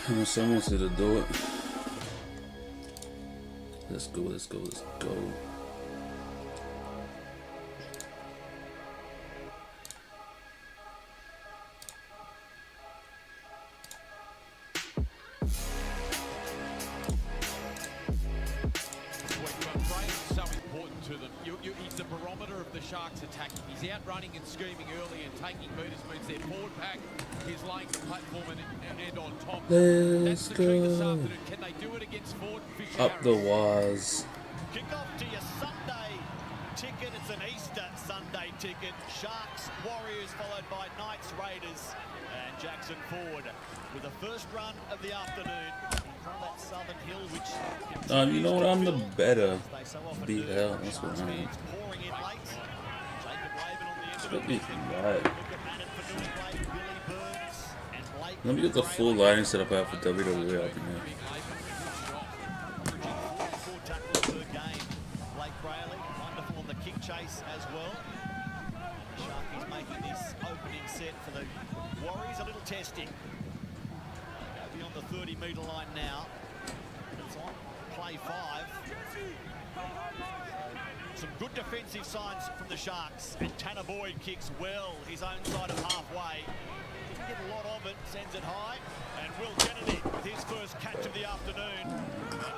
Someone said to do it. Let's go, let's go, let's go. He's the barometer of the Sharks attacking. He's out running and scheming early and taking meters, means their forward pack is laying the platform and on top. Let's That's the trick this go. afternoon. Can they do it against Ford and Fisher Up the Harris? wires. Kick off to your Sunday ticket. It's an Easter Sunday ticket. Sharks, Warriors, followed by Knights, Raiders, and Jackson Ford with the first run of the afternoon in front of that Southern Hill, which You know what? I'm the better they so often BL. do. That's what Sharks I mean. fans pouring in late. Jacob Laban on the end of Look it. at that. Look at Matt for doing Blake, Billy Burns, and Blake. Let me get the full lighting setup out for WWE up in there. Averaging 44 tackles per game. Blake Brayley, wonderful on the kick chase as well. And the Sharkies making this opening set for the Warriors a little testing. They go beyond the 30-metre line now. It's on play 5. Some good defensive signs from the Sharks. And Tanner Boyd kicks well his own side of halfway. Didn't get a lot of it, sends it high. And Will Kennedy with his first catch of the afternoon.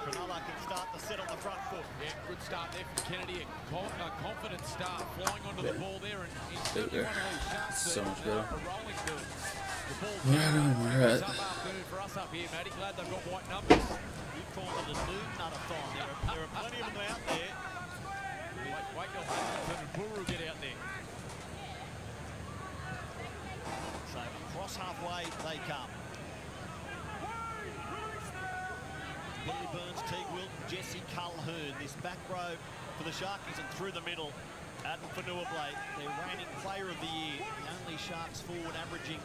Cronulla can start the set on the front foot. Yeah, good start there from Kennedy. A confident start, flying onto the ball there. And he's certainly one of those Sharks So much better. a rolling build. The ball Alright. some afternoon for us up here, Matty. Glad they've got white numbers. We've called it a noon nuttathon. There are plenty of them out there. Wake up and Buru get out there. So across halfway they come. Billy Burns, Teague Wilton, Jesse Culhern. This back row for the Sharkies and through the middle. Adam Fanua-Blake, their reigning player of the year. The only Sharks forward averaging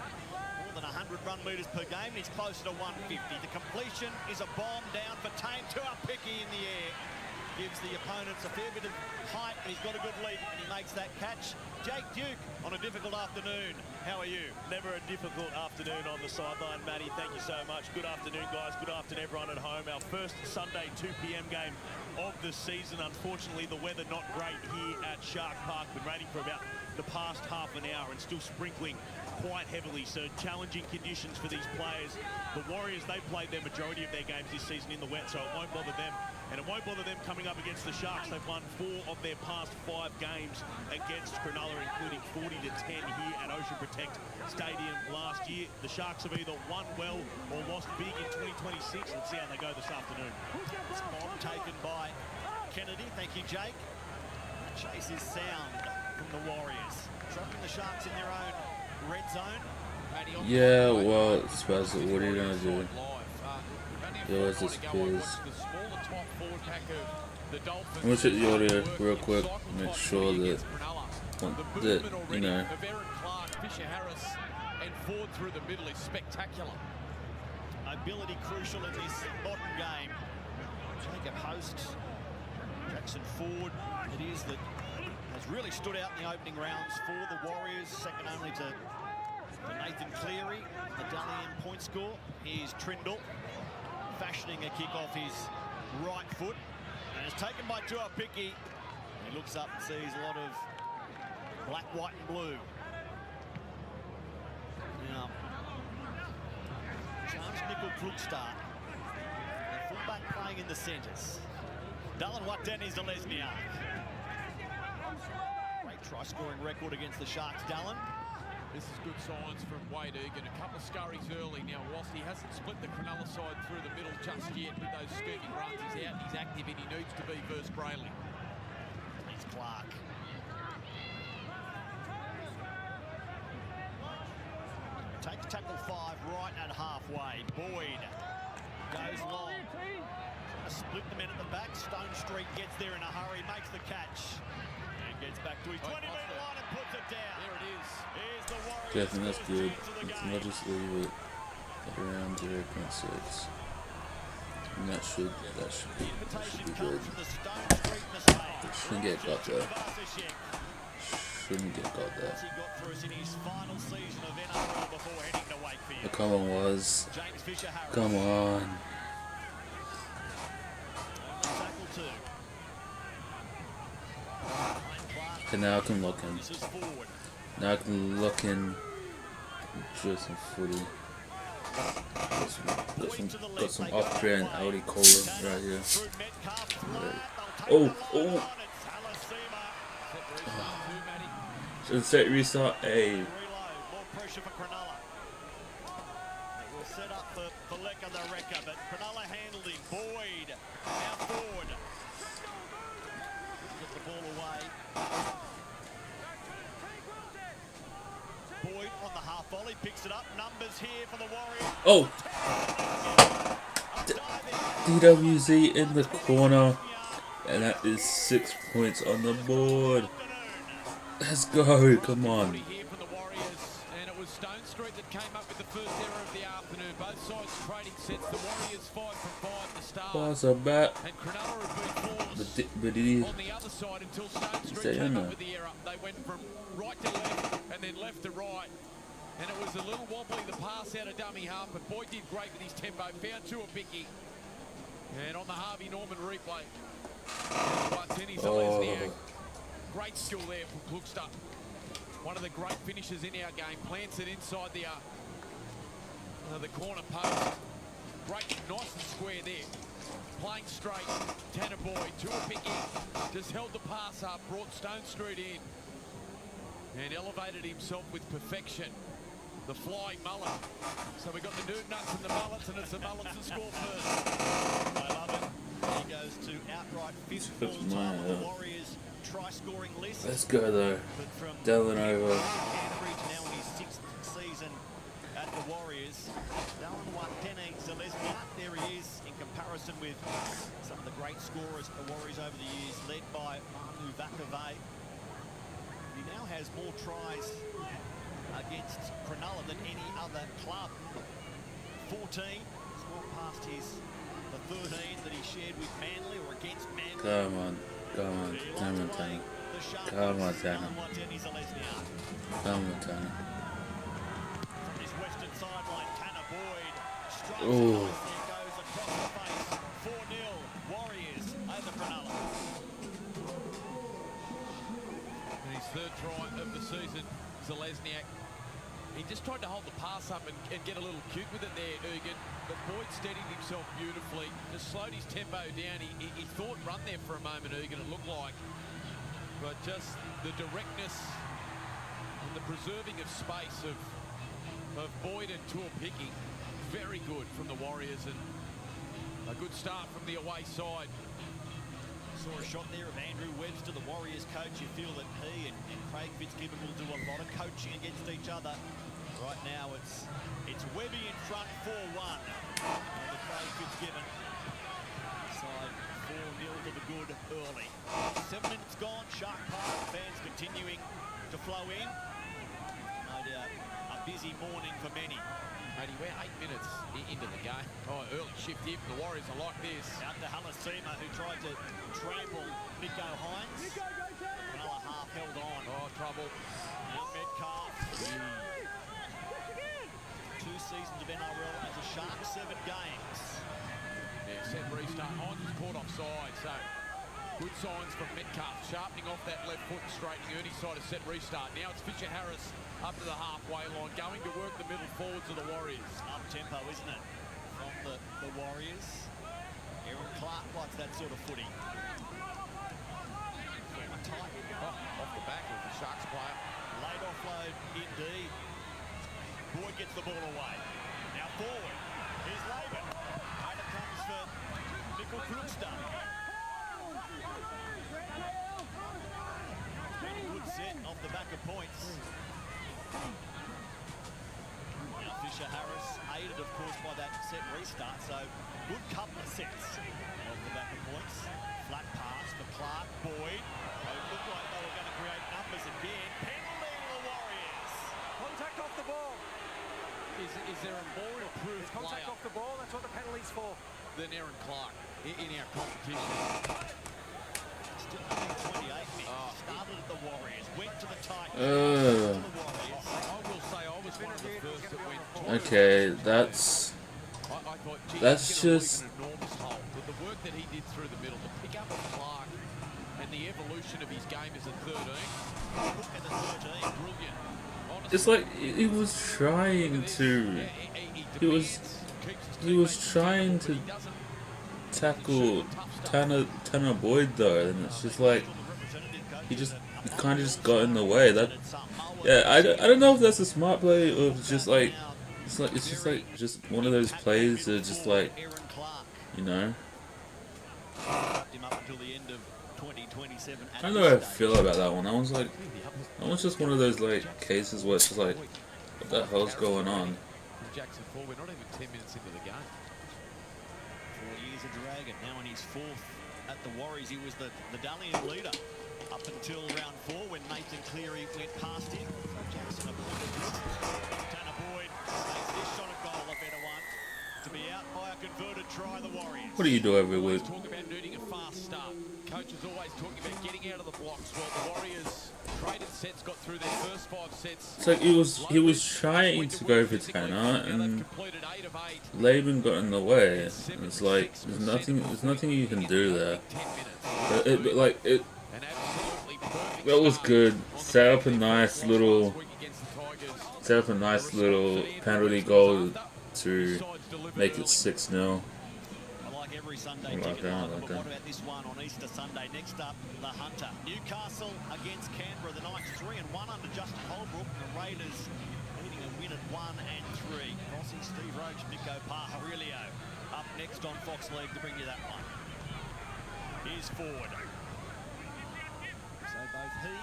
more than 100 run meters per game. He's closer to 150. The completion is a bomb down for Tame. Tuapicky in the air. Gives the opponents a fair bit of height, and he's got a good leap, and he makes that catch. Jake Duke on a difficult afternoon. How are you? Never a difficult afternoon on the sideline, Matty. Thank you so much. Good afternoon, guys. Good afternoon, everyone at home. Our first Sunday 2 p.m. game of the season. Unfortunately, the weather not great here at Shark Park. Been raining for about the past half an hour and still sprinkling quite heavily, so challenging conditions for these players. The Warriors, they played their majority of their games this season in the wet, so it won't bother them. And it won't bother them coming up against the Sharks. They've won 4 of their past 5 games against Cronulla, including 40-10 here at Ocean Protect Stadium last year. The Sharks have either won well or lost big in 2026. Let's see how they go this afternoon. This bomb taken by Kennedy. Thank you, Jake. The chase is sound from the Warriors. Trapping the Sharks in their own red zone. Yeah, well, Spaz, what are you gonna do? Yo, it's this Piz. I'm gonna check the audio real quick, make sure that, you know. Fisher Harris and Ford through the middle is spectacular. Ability crucial in this modern game. Jacob Host, Jackson Ford, it is that has really stood out in the opening rounds for the Warriors, second only to Nathan Cleary, the Dalian point score. Here's Trindle, fashioning a kick off his right foot, and it's taken by Tuapicky. He looks up and sees a lot of black, white, and blue. Now, James Nickel-Krugstad, the fullback playing in the centres. Dylan Watene Zalesniak. Great try-scoring record against the Sharks, Dylan. This is good signs from Wade Egan. A couple of scurries early. Now, whilst he hasn't split the Cronulla side through the middle just yet with those skirting runs, he's out, he's active, and he needs to be versus Brayley. Here's Clark. Takes tackle 5 right at halfway. Boyd goes long. Split the men at the back. Stone Street gets there in a hurry, makes the catch. And gets back to his 20-metre line and puts it down. There it is. Here's the Warriors. Yeah, I think that's good. The I'll just leave it at around 0.6. And that should be good. It shouldn't get got there. Shouldn't get got there. He got for us in his final season of NRL before heading to Wakefield. Come on, was. James Fisher-Harris. Come on. Tackle two. Okay, now I can look in. This is forward. Now I can look in. Drill some footy. Got some off-brand and Audi cola right here. Oh. Set restart. Hey. More pressure for Cronulla. It will set up for Lecker the Wrecker, but Cronulla handled him. Boyd now forward. Get the ball away. Boyd on the half volley picks it up. Numbers here for the Warriors. Oh. DWZ in the corner, and that is 6 points on the board. Let's go, come on. Here for the Warriors, and it was Stone Street that came up with the first error of the afternoon. Both sides trading sets. The Warriors 5 from 5 at the start. Pass a bat. And Cronulla have been forced But did he? on the other side until Stone Street came up with the error. They went from right to left and then left to right. And it was a little wobbly, the pass out of dummy half, but Boyd did great with his tempo. Found two a picky. And on the Harvey Norman replay. Great skill there from Kluckster. One of the great finishes in our game. Plants it inside the corner post. Great, nice and square there. Playing straight. Tanner Boyd, two a picky. Just held the pass up, brought Stone Street in. And elevated himself with perfection. The flying mullet. So we got the nude nuts and the mullets, and it's the mullets that score first. I love it. He goes to outright fifth all-time on the Warriors try-scoring list. Let's go though. Dylan over. Cambridge now in his 6th season at the Warriors. Dylan won 10 Zelezniak. There he is in comparison with some of the great scorers at the Warriors over the years, led by Manu Vakave. He now has more tries against Cronulla than any other club. 14, scored past the 13 that he shared with Manly or against Manly. Come on, Tanner. Come on, Tanner. Come on, Tanner. From his western sideline, Tanner Boyd strikes Oh. goes across the face. 4-0 Warriors over Cronulla. And his third try of the season, Zelezniak. He just tried to hold the pass up and get a little cute with it there, Egan. But Boyd steadied himself beautifully, just slowed his tempo down. He thought run there for a moment, Egan, it looked like. But just the directness and the preserving of space of Boyd and Tuapiki, very good from the Warriors, and a good start from the away side. Saw a shot there of Andrew Webster, the Warriors coach. You feel that he and Craig Fitzgibbon will do a lot of coaching against each other. Right now it's Webby in front, 4-1 over Craig Fitzgibbon. Side 4-0 to the good early. 7 minutes gone, Shark Park fans continuing to flow in. No doubt a busy morning for many. Matey, we're 8 minutes into the game. Oh, early shift here for the Warriors. I like this. Out to Halasima, who tried to trample Nico Hines. Another half held on. Oh, trouble. Now Metcalf. 2 seasons of NRL as a Shark, 7 games. Yeah, set restart. Hines was caught offside, so good signs from Metcalf. Sharpening off that left foot and straightening Ernie's side of set restart. Now it's Fisher-Harris up to the halfway line, going to work the middle forwards of the Warriors. Up tempo, isn't it? From the Warriors. Aaron Clark likes that sort of footy. Former Titan. Off the back of the Sharks player. Late offload indeed. Boyd gets the ball away. Now forward. Here's Laban. And it comes for Mikkel Kluckster. Good set off the back of points. Now Fisher-Harris, aided of course by that set restart, so good couple of sets off the back of points. Flat pass for Clark, Boyd. They looked like they were going to create numbers again. Penalty to the Warriors. Contact off the ball. Is there a more improved Contact player off the ball, that's what the penalty's for. than Aaron Clark in our competition? It's 28 minutes. Started at the Warriors, went to the Titans. I will say I was one of the first that went. Okay, I that's thought, gee, That's he's gonna just- leave an enormous hole. But the work that he did through the middle, to pick up a Clark, and the evolution of his game as a 13. Look at the 13. Brilliant. Honestly, it's like he was trying to. He was trying to tackle Tanner Boyd though, and it's just like he kind of just got in the way. That I don't know if that's a smart play or if it's just like just one of those plays that just like, you know. I don't know how I feel about that one. That one's just one of those like cases where it's just like, what the hell's going on? Jackson 4, we're not even 10 minutes into the game. 4 years a Dragon, now in his fourth at the Warriors. He was the Dalian leader up until round 4 when Nathan Cleary went past him. Jackson avoided this. Tanner Boyd makes this shot at goal, a better one. To be out by a converted try, the Warriors. What do you do every week? Talk about needing a fast start. Coach is always talking about getting out of the blocks. Well, the Warriors traded sets, got through their first 5 sets. It's like he was trying to go for Tanner, and Laban got in the way. And it's like there's nothing you can do there. That was good. Set up a nice little penalty goal to make it 6-0. Every Sunday Like ticket that, holder, like but that. what about this one on Easter Sunday? Next up, the Hunter. Newcastle against Canberra. The Knights 3-1 under Justin Holbrook. The Raiders needing a win at 1 and 3. Crossy, Steve Roach, Nico Pajarilio up next on Fox League to bring you that one. Here's Ford. So both he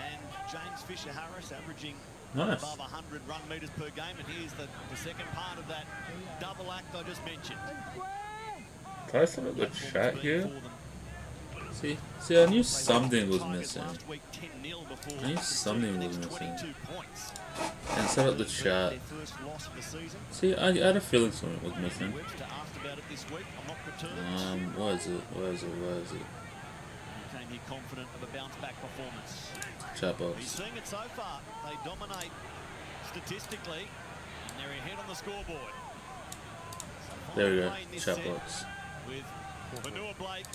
and James Fisher-Harris averaging Nice. above 100 run metres per game, and here's the second part of that double act I just mentioned. Can I set up the chat here? See, I knew something was missing. I knew something was missing. And set up the chat. See, I had a feeling something was missing. Where is it? Came here confident of a bounce back performance. Chat He's box. seeing it so far. They dominate statistically, and they're ahead on the scoreboard. So There we go. playing this Chat set box. with Vanua Blake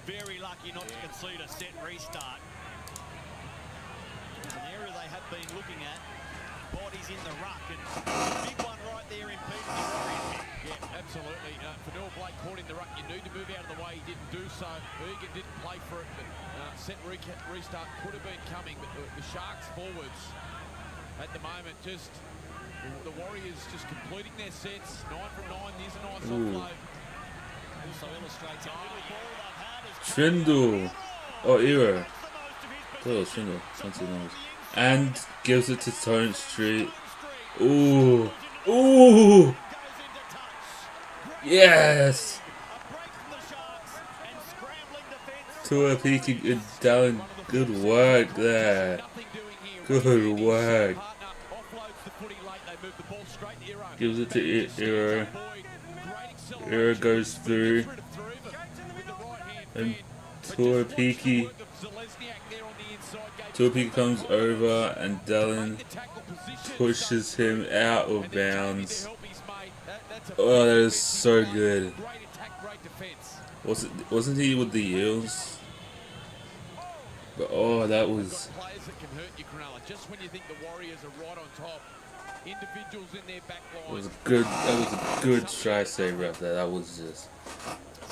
very lucky not to concede a set restart. It's an area they have been looking at. Bodies in the ruck, and big one right there impeding the Warriors. Yeah, absolutely. Vanua Blake caught in the ruck. You need to move out of the way. He didn't do so. Egan didn't play for it, but set restart could have been coming. But the Sharks forwards at the moment, just the Warriors just completing their sets. 9 from 9. There's a nice offload. Also illustrates a little ball they've had as Trindle. Oh, Era. Oh, Trindle. Fancy names. And gives it to Torrent Street. Ooh. Ooh. Yes. Tua Peaky and Dallin. Good work there. Good work. Gives it to Era. Era goes through. And Tua Peaky comes over and Dallin pushes him out of bounds. Oh, that is so good. Wasn't he with the Eels? But oh, that was. Players that can hurt you, Cronulla. Just when you think the Warriors are right on top, individuals in their back line. That was a good try save right there. That was just.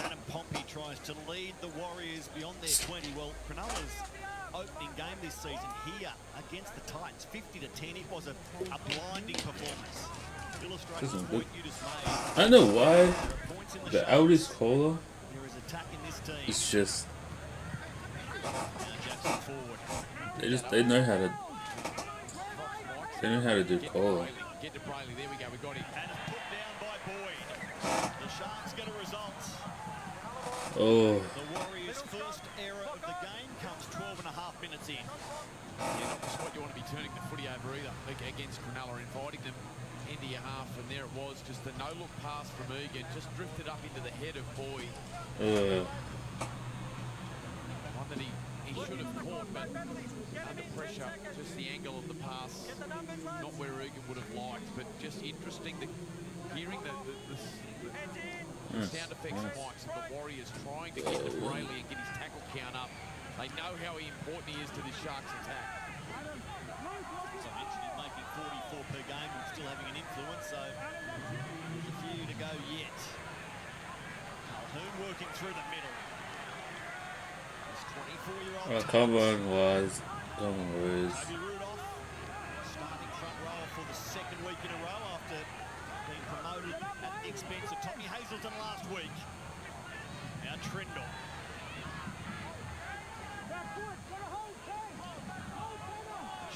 Adam Pompey tries to lead the Warriors beyond their 20. Well, Cronulla's opening game this season here against the Titans, 50-10. It was a blinding performance. Illustrates the point you just made. I don't know why There are points in the show. Aldis Cola There is attack in this team. is just. Now Jackson forward. They know how to. They know how to do Cola. Get to Brayley. There we go. We got him. And it's put down by Boyd. The Sharks get a result. Oh. The Warriors' first error of the game comes 12.5 minutes in. Yeah, not the spot you want to be turning the footy over either against Cronulla, inviting them into your half, and there it was, just a no-look pass from Egan, just drifted up into the head of Boyd. he should have caught, but under pressure, just the angle of the pass, not where Egan would have liked, but just interesting hearing the sound effects mics of the Warriors trying to get to Brayley and get his tackle count up. They know how important he is to the Sharks attack. As I mentioned, he's making 44 per game and still having an influence, so there's a few to go yet. Calhoun working through the middle. This 24-year-old. Oh, come on, Wise. Come on, Wise. Toby Rudolph starting front row for the second week in a row after being promoted at the expense of Tommy Hazelton last week. Now Trindle.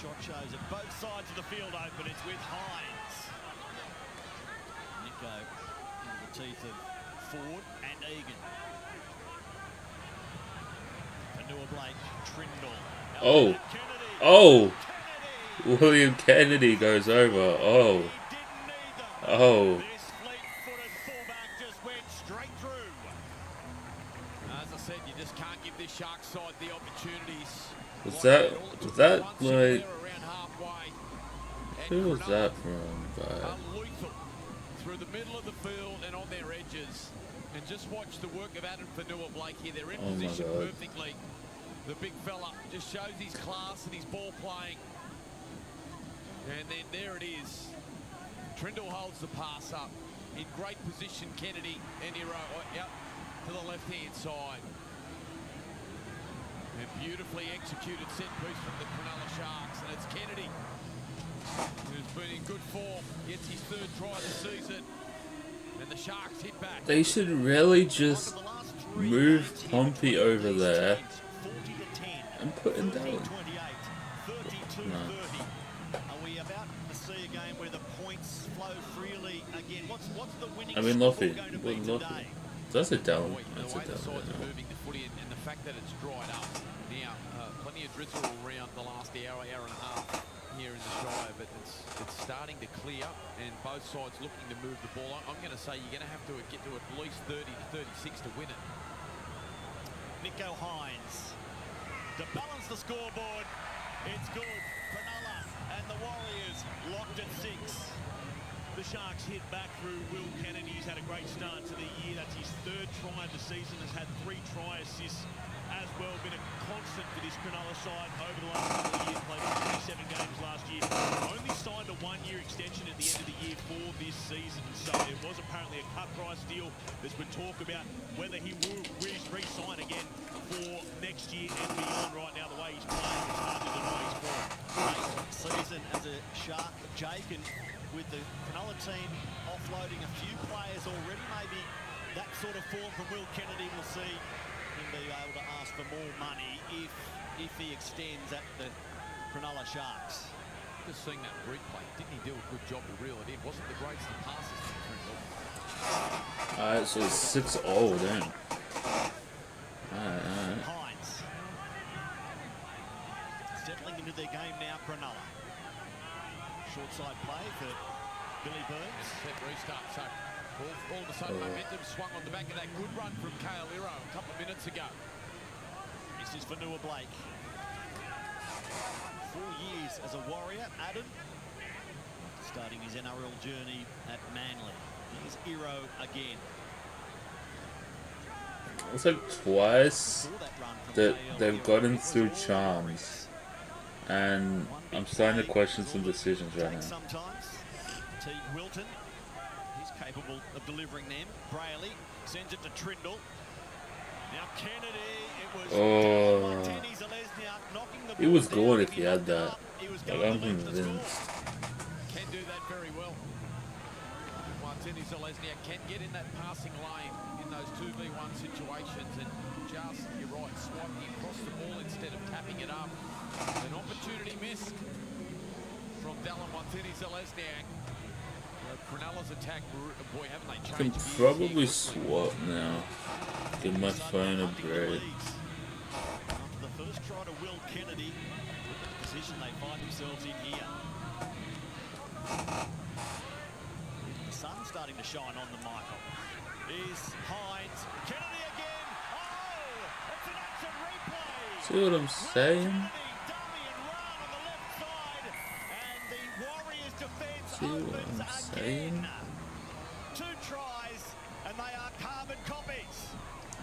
Shot shows at both sides of the field open. It's with Hines. Nico into the teeth of Ford and Egan. Anua Blake, Trindle. Oh. Kennedy. Oh. Kennedy. William Kennedy goes over. Oh. He didn't need them. Oh. This fleet-footed fullback just went straight through. As I said, you just can't give this Sharks side the opportunities. Was that like... Who was that from? Lethal through the middle of the field and on their edges. And just watch the work of Adam Fanua Blake here. They're in position perfectly. The big fella just shows his class and his ball playing. And then there it is. Trindle holds the pass up. In great position, Kennedy and Hero. Yep, to the left-hand side. And beautifully executed set piece from the Cronulla Sharks. And it's Kennedy, who's been in good form, gets his third try of the season. And the Sharks hit back. They should really just move Pompey over there and put him down. No. Are we about to see a game where the points flow freely again? What's the winning I mean, score Luffy. going to be today? That's a down. The That's way a the sides down. are moving the footy and the fact that it's dried up. Now, plenty of drizzle around the last hour and a half here in the Shire, but it's starting to clear and both sides looking to move the ball. I'm going to say you're going to have to get to at least 30 to 36 to win it. Nico Hines to balance the scoreboard. It's good. Cronulla and the Warriors locked at 6. The Sharks hit back through Will Kennedy. He's had a great start to the year. That's his third try of the season. Has had 3 try assists as well. Been a constant for this Cronulla side over the last couple of years. Played 27 games last year. Only signed a 1-year extension at the end of the year for this season. So it was apparently a cut price deal. There's been talk about whether he will re-sign again for next year and beyond. Right now, the way he's playing, it's hard to deny his form. Great season as a Shark, Jake, and with the Cronulla team offloading a few players already, maybe that sort of form from Will Kennedy, will see him be able to ask for more money if he extends at the Cronulla Sharks. Just seeing that replay, didn't he do a good job to reel it in? Wasn't the greatest of passes from Trindle. Alright, so it's 6-0 then. Alright. Hines settling into their game now, Cronulla. Short side play for Billy Burns. Set restart, so all of a sudden momentum swung on the back of that good run from Kale Iro a couple of minutes ago. This is for Fanua Blake. 4 years as a Warrior, Adam. Starting his NRL journey at Manly. Here's Iro again. It's like twice that they've gotten through charms. And I'm starting to question some decisions right now. Sometimes. T. Wilton, he's capable of delivering them. Brayley sends it to Trindle. Now Kennedy, it was He was going if he had that. Like, I'm convinced. Can do that very well. Martini-Zelezniak can get in that passing lane in those 2v1 situations and just, you're right, swiping across the ball instead of tapping it up. An opportunity missed from Dallin Martini-Zelezniak. Cronulla's attack, boy, haven't they I can changed? probably swap now. Give my phone a break. After the first try to Will Kennedy, look at the position they find themselves in here. The sun's starting to shine on them, Michael. Here's Hines. Kennedy again. Oh, it's an action replay. See what I'm saying? See what I'm saying? 2 tries, and they are carbon copies.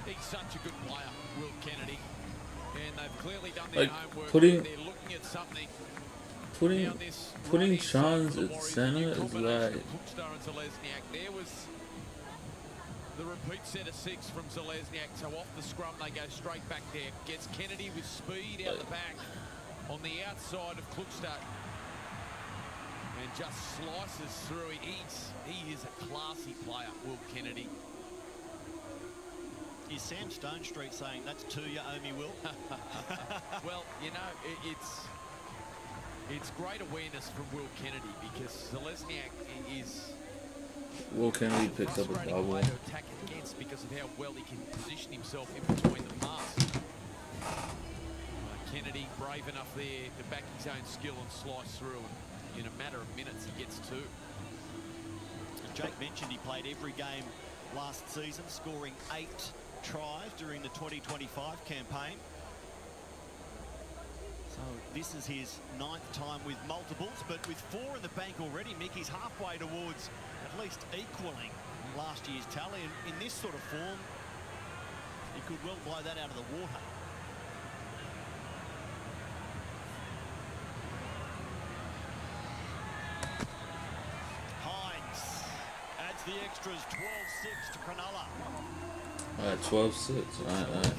He's such a good player, Will Kennedy. And they've clearly done their Like homework. putting They're looking at something. putting Chance at center is like. There was the repeat set of 6 from Zalesniak. So off the scrum, they go straight back there. Gets Kennedy with speed out the back on the outside of Klukstad. And just slices through. He is a classy player, Will Kennedy. Is Sam Stone Street saying that's to you, Omi Will? Well, you know, it's great awareness from Will Kennedy because Zalesniak is Will Kennedy picks up a double. to attack against because of how well he can position himself in between the pass. Kennedy brave enough there to back his own skill and slice through. In a matter of minutes, he gets 2. And Jake mentioned he played every game last season, scoring 8 tries during the 2025 campaign. So this is his 9th time with multiples, but with 4 in the bank already, Mickey's halfway towards at least equaling last year's tally. And in this sort of form, he could well blow that out of the water. The extras 12-6 to Cronulla. Alright, 12-6. Alright.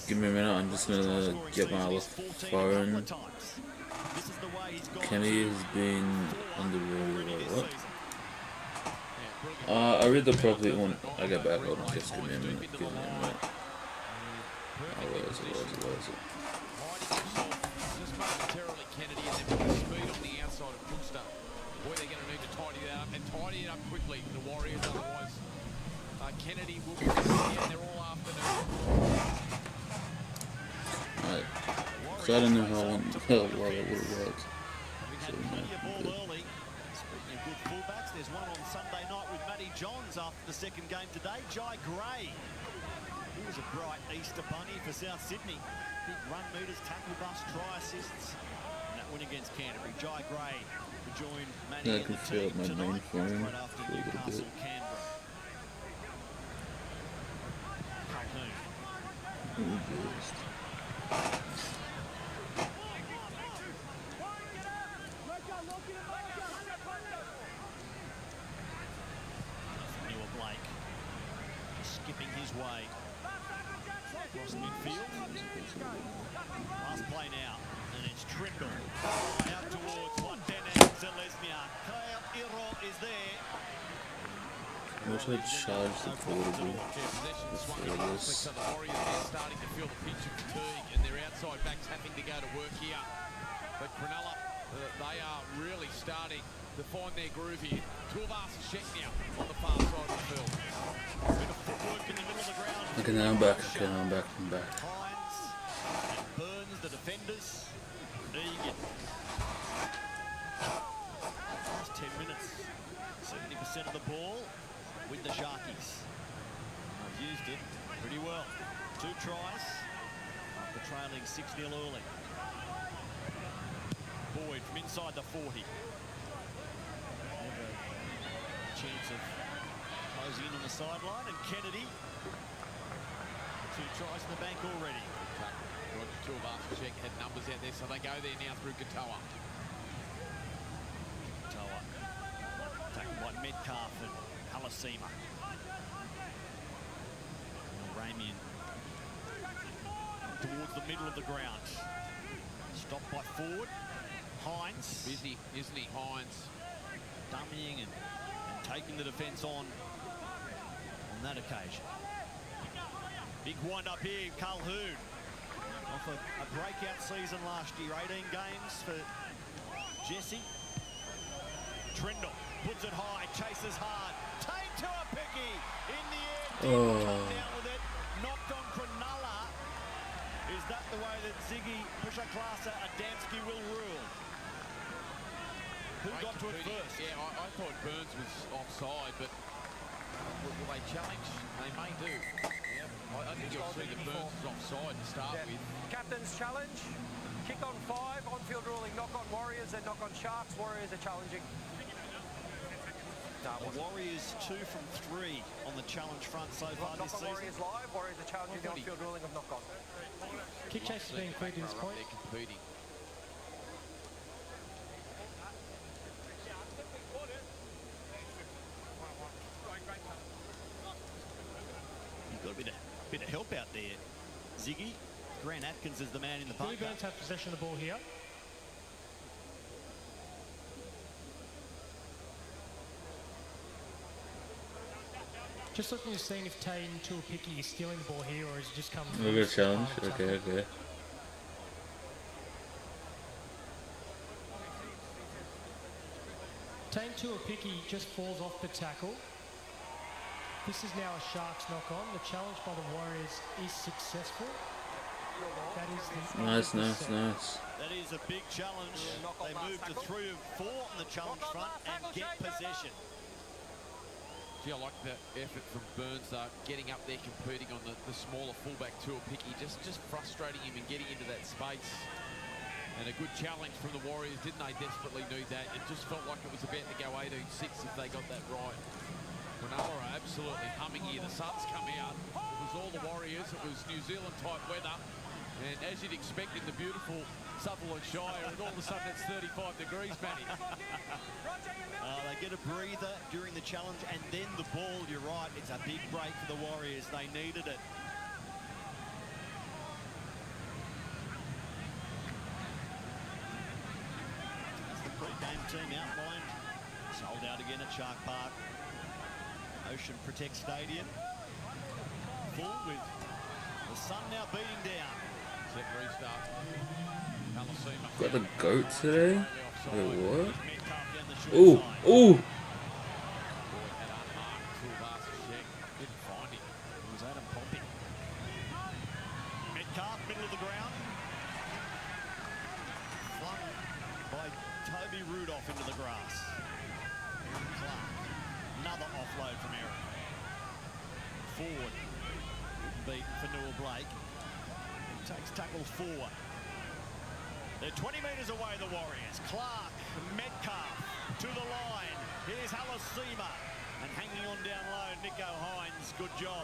Give me a minute. I'm just gonna get my other phone. Kenny has been underrated. What? I read the property when I get back. Hold on, just give me a minute. Give me a minute. Oh, where is it? Just momentarily, Kennedy, and then with the speed on the outside of Cookstone. Boy, they're going to need to tidy that up and tidy it up quickly. The Warriors, otherwise, Kennedy will be and they're all afternoon. Alright. So I don't know how long it would have worked. We've had plenty of ball early. Speaking of good fullbacks, there's one on Sunday night with Matty Johns after the second game today. Jai Gray. He was a bright Easter bunny for South Sydney. Big run meters, tackle bust, try assists. And that win against Canterbury. Jai Gray joined Matty I in can the feel team my tonight, main phone right after for a little Newcastle, bit. Canberra. Calhoun. Newer Blake skipping his way across midfield. Last play now, and it's Trindle out towards Watene Zalesniak. Kyle Iro is there. I wish I'd charged the portable before this. So the Warriors are starting to feel the pinch of fatigue, and their outside backs having to go to work here. But Cronulla, they are really starting to find their groove here. Tuivasa-Sheck now on the far side of the field. Bit of footwork in the middle of the ground. Okay, now I'm back. Okay, now I'm back. Hines and Burns, the defenders. Egan. Last 10 minutes, 70% of the ball with the Sharkies. They've used it pretty well. 2 tries after trailing 6-0 early. Boyd from inside the 40. Chance of closing in on the sideline, and Kennedy. 2 tries in the bank already. Roger Tuivasa-Sheck had numbers out there, so they go there now through Katoa. Katoa taken by Metcalf and Halasima. Ramian towards the middle of the ground. Stopped by Ford. Hines. Busy, isn't he, Hines? Dummying and taking the defence on that occasion. Big wind up here, Calhoun. Off a breakout season last year, 18 games for Jesse. Trindle puts it high, chases hard. Taint to a picky in the air. Didn't come down with it. Knocked on Cronulla. Is that the way that Ziggy Pushaklasa Adamski will rule? Who got to it first? Yeah, I thought Burns was offside, but will they challenge? They may do. Yep. I think you'll see the Burns is offside to start with. Captain's challenge. Kick on 5. On-field ruling. Knock on Warriors and knock on Sharks. Warriors are challenging. The Warriors 2 from 3 on the challenge front so far this season. Warriors live. Warriors are challenging the on-field ruling of knock on. Kick chase is being cleared to this point. They're competing. You've got a bit of help out there, Ziggy. Grant Atkins is the man in the Billy bunker. Burns have possession of the ball here. Just looking to see if Tain Tuapiki is stealing the ball here or is it just coming from We'll go challenge. Okay, okay. Tain Tuapiki just falls off the tackle. This is now a Sharks knock on. The challenge by the Warriors is successful. That is the Nice, nice, nice. That is a big challenge. They move to 3 of 4 on the challenge front and get possession. Gee, I like the effort from Burns, getting up there, competing on the smaller fullback Tuapiki, just frustrating him and getting into that space. And a good challenge from the Warriors, didn't they desperately need that? It just felt like it was about to go 18-6 if they got that right. Cronulla are absolutely humming here. The sun's come out. It was all the Warriors. It was New Zealand-type weather. And as you'd expect in the beautiful Sutherland Shire, and all of a sudden it's 35 degrees, Matty. They get a breather during the challenge, and then the ball, you're right, it's a big break for the Warriors. They needed it. That's the pre-game team outlined. Sold out again at Shark Park. Ocean Protect Stadium. Full with the sun now beating down. Set restart. Got the goat today? Wait, what? Ooh, ooh! Didn't find him. It was Adam Pompey. Metcalf, middle of the ground. Flung by Toby Rudolph into the grass. Aaron Clark. Another offload from Aaron. Forward. Beat for Noah Blake. Takes tackle 4. They're 20 metres away, the Warriors. Clark, Metcalf to the line. Here's Halasima. And hanging on down low, Nico Hines. Good job.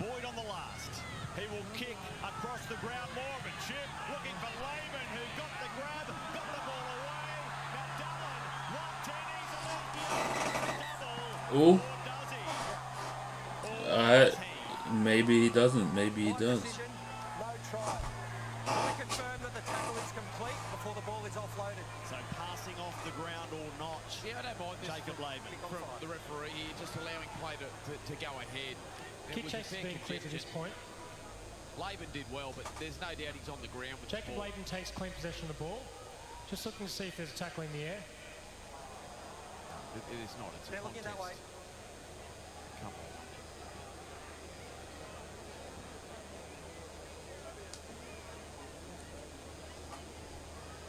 Boyd on the last. He will kick across the ground. Morgan chip looking for Laban, who got the grab, got the ball away. Now Dallin, 110, he's a double. Ooh. Or does he? Maybe he doesn't. Maybe he does. No try. We confirm that the tackle is complete before the ball is offloaded. So passing off the ground or not. Yeah, I don't mind this Jacob Laban. from the referee here, just allowing play to go ahead. Kick chase is being cleared to this point. Laban did well, but there's no doubt he's on the ground with Jacob the ball. Laban takes clean possession of the ball. Just looking to see if there's a tackle in the air. It is not. It's a They're looking that way. Come on.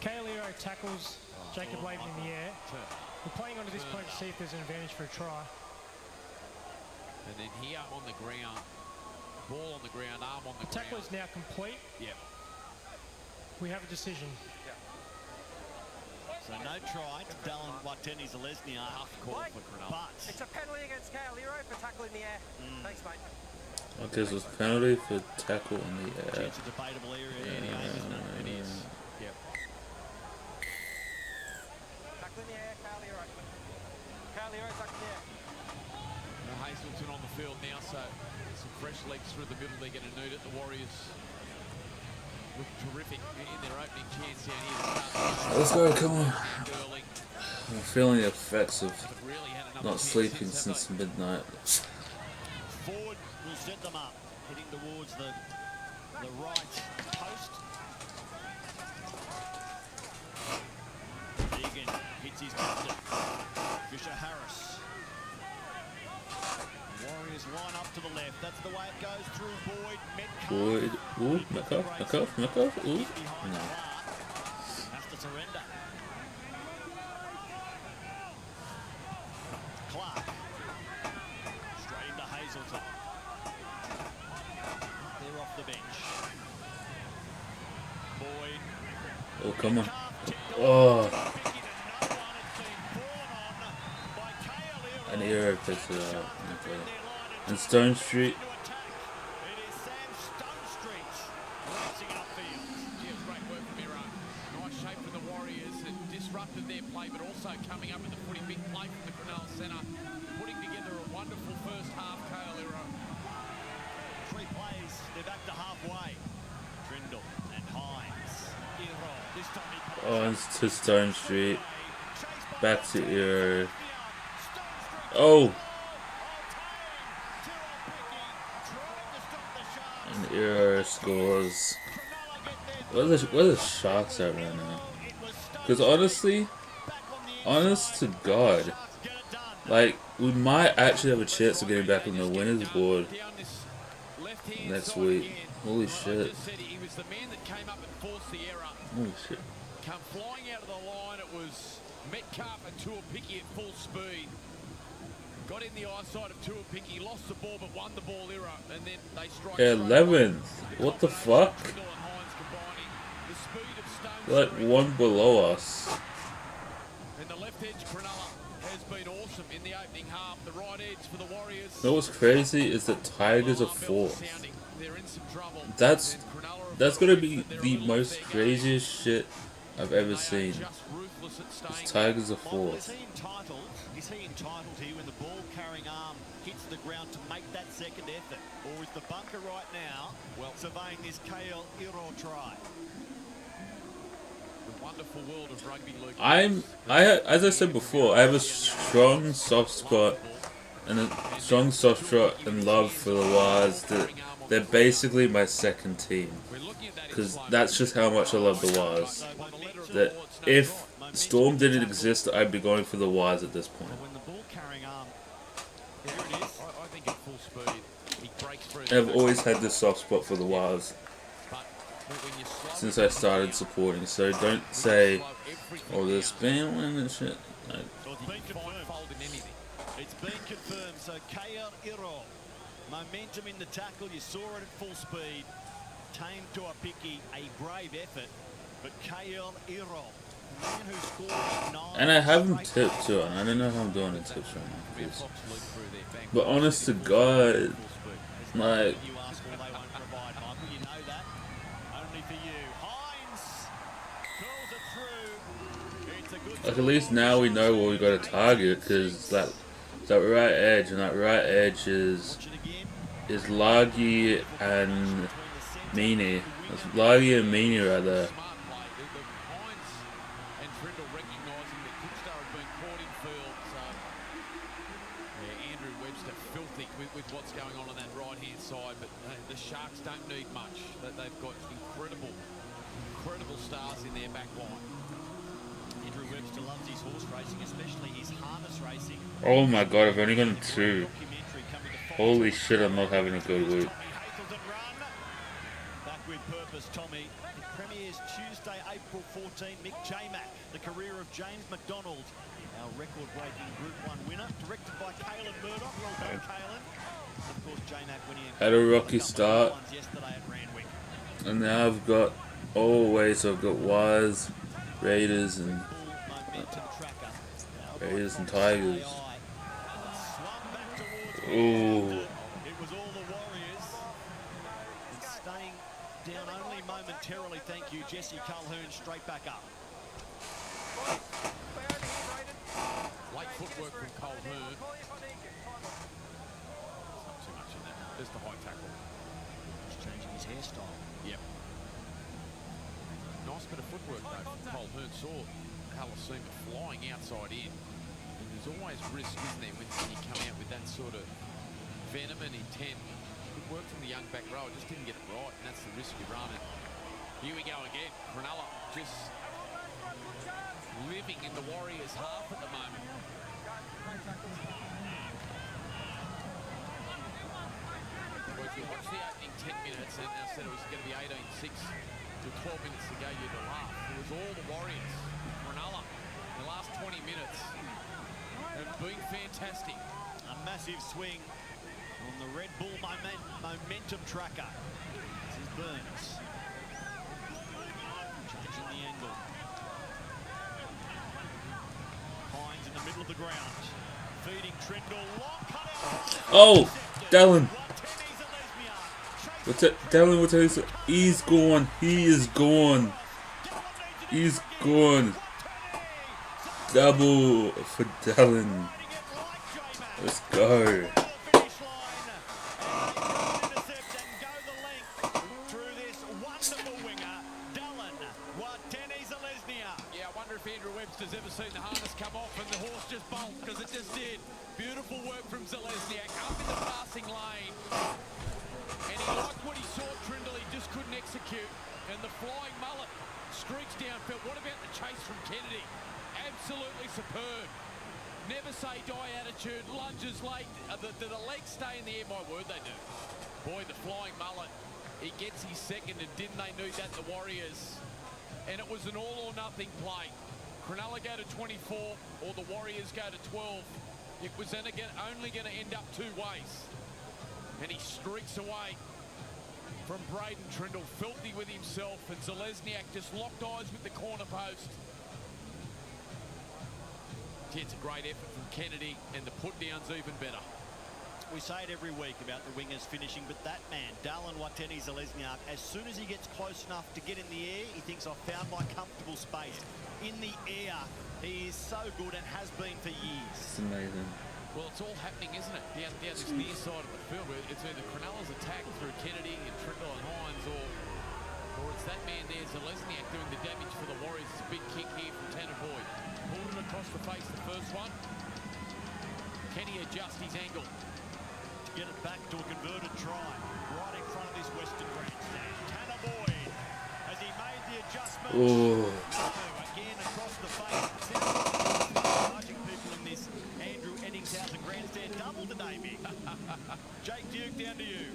Kaeliro tackles Jacob Laban in the air. We're playing onto this point to see if there's an advantage for a try. And then here on the ground, ball on the ground, arm on the The tackle ground. is now complete. Yep. We have a decision. So no try to Dallin Wateni-Zelezniak. Tough call for Cronulla. But It's a penalty against Kaeliro for tackle in the air. Thanks, mate. Okay, so it's penalty for tackle in the air. it's a debatable area in the game, isn't it? It is. Yep. Tackle in the air, Kaeliro. Kaeliro tackle in the air. Hazelton on the field now, so some fresh legs through the middle. They're going to need it. The Warriors look terrific in their opening chance down here. Let's go, come on. Sterling I'm feeling the effects of really had another not chance sleeping since since midnight. Ford will set them up, heading towards the right post. Deegan hits his captain, Fisher Harris. Warriors line up to the left. That's the way it goes through Boyd. Metcalf. Boyd. Ooh, Metcalf. Ooh. Behind No. Clark. Has to surrender. Clark. Straight into come on. Oh. An error picks it up. Okay. And Stone Street. Their play, but also coming up with a pretty big play from the Cronulla centre, putting together a wonderful first half. Kale Iro. 3 plays, they're back to halfway. Trindle and Hines. This time he Oh, it's to Stone Street. Back to Iro. Oh! And Iro scores. Where are the Sharks at right now? Because honestly, honest to God, like, we might actually have a chance of getting back on the winners board next week. Holy shit. Holy shit. Come flying out of the line, it was Metcalf and Tuapiki at full speed. Got in the eyesight of Tuapiki, lost the ball but won the ball, Iro, and then they strike. 11th. What the fuck? Like one below us. And the left edge Cronulla has been awesome in the opening half. The right edge for the Warriors. You know what's crazy is that Tigers are 4th. That's gonna be the most craziest shit I've ever seen. This Tigers are 4th. Is he entitled here when the ball carrying arm hits the ground to make that second effort? Or is the bunker right now surveying this Kale Iro try? Wonderful world of rugby, Luke. As I said before, I have a strong soft spot and love for the Wars. They're basically my second team, because that's just how much I love the Wars. That if Storm didn't exist, I'd be going for the Wars at this point. I've always had this soft spot for the Wars since I started supporting, so don't say, oh, there's been one and shit. No. It's been confirmed, so Kale Iro, momentum in the tackle, you saw it at full speed, tamed to a picky, a brave effort, but Kale Iro, man who scored 9. And I haven't tipped too, and I don't know how I'm doing in tips right now, please. But honest to God, like, at least now we know what we got to target, because that right edge, and that right edge is Lagi and Meany. It's Lagi and Meany right there. With what's going on that right-hand side, but the Sharks don't need much. They've got incredible stars in their back line. Andrew Webster loves his horse racing, especially his harness racing. Oh my God, I've only gotten 2. Holy shit, I'm not having a good week. Back with purpose, Tommy. It premieres Tuesday, April 14. Mick J-Mac, the career of James McDonald, our record-breaking Group 1 winner, directed by Kalen Murdoch. Well done, Kalen. Of course, J-Mac winning. Had a rocky start, and now I've got I've got Wires, Raiders, and Tigers. Ooh. It was all the Warriors. And staying down only momentarily, thank you, Jesse Calhoun, straight back up. Late footwork from Calhoun. Not too much in there. There's the high tackle. He's changing his hairstyle. Yep. Nice bit of footwork though from Calhoun. Saw Halasima flying outside in. And there's always risk, isn't there, when you come out with that sort of venom and intent. Good work from the young back row. Just didn't get it right, and that's the risk you run. And here we go again. Cronulla just living in the Warriors' half at the moment. Well, if you watch the opening 10 minutes, and I said it was going to be 18-6 to 12 minutes to go, you'd laugh. It was all the Warriors. Cronulla, the last 20 minutes have been fantastic. A massive swing on the Red Bull momentum tracker. This is Burns. Changing the the angle. Hines in the middle of the ground. Feeding Trindle. Long cut out. Oh, Dallin. What's it? Dallin, what's it? He's gone. He is gone. He's gone. Double for Dallin. Let's go. Has ever seen the harness come off and the horse just bolt, because it just did. Beautiful work from Zalesniak up in the passing lane. And he liked what he saw, Trindle, he just couldn't execute. And the flying mullet streaks downfield. What about the chase from Kennedy? Absolutely superb. Never say die attitude, lunges late. Do the legs stay in the air? My word, they do. Boy, the flying mullet, he gets his second, and didn't they need that, the Warriors? And it was an all or nothing play. Cronulla go to 24 or the Warriors go to 12. It was then again only going to end up two ways. And he streaks away from Braden Trindle, filthy with himself, and Zalesniak just locked eyes with the corner post. It's a great effort from Kennedy, and the put-down's even better. We say it every week about the wingers finishing, but that man, Dallin Watene Zalesniak, as soon as he gets close enough to get in the air, he thinks, I've found my comfortable space. In the air, he is so good and has been for years. It's amazing. Well, it's all happening, isn't it? Down this near side of the field, where it's either Cronulla's attack through Kennedy and Trindle and Hines, or it's that man there, Zalesniak, doing the damage for the Warriors. It's a big kick here from Tanner Boyd. Pulled it across the face, the first one. Can he adjust his angle? Get it back to a converted try, right in front of this Western grandstand. Tanner Boyd, as he made the adjustment. Oh. Again across the face. Judging people in this Andrew Enningshausen grandstand double today, Mick. Jake Duke, down to you.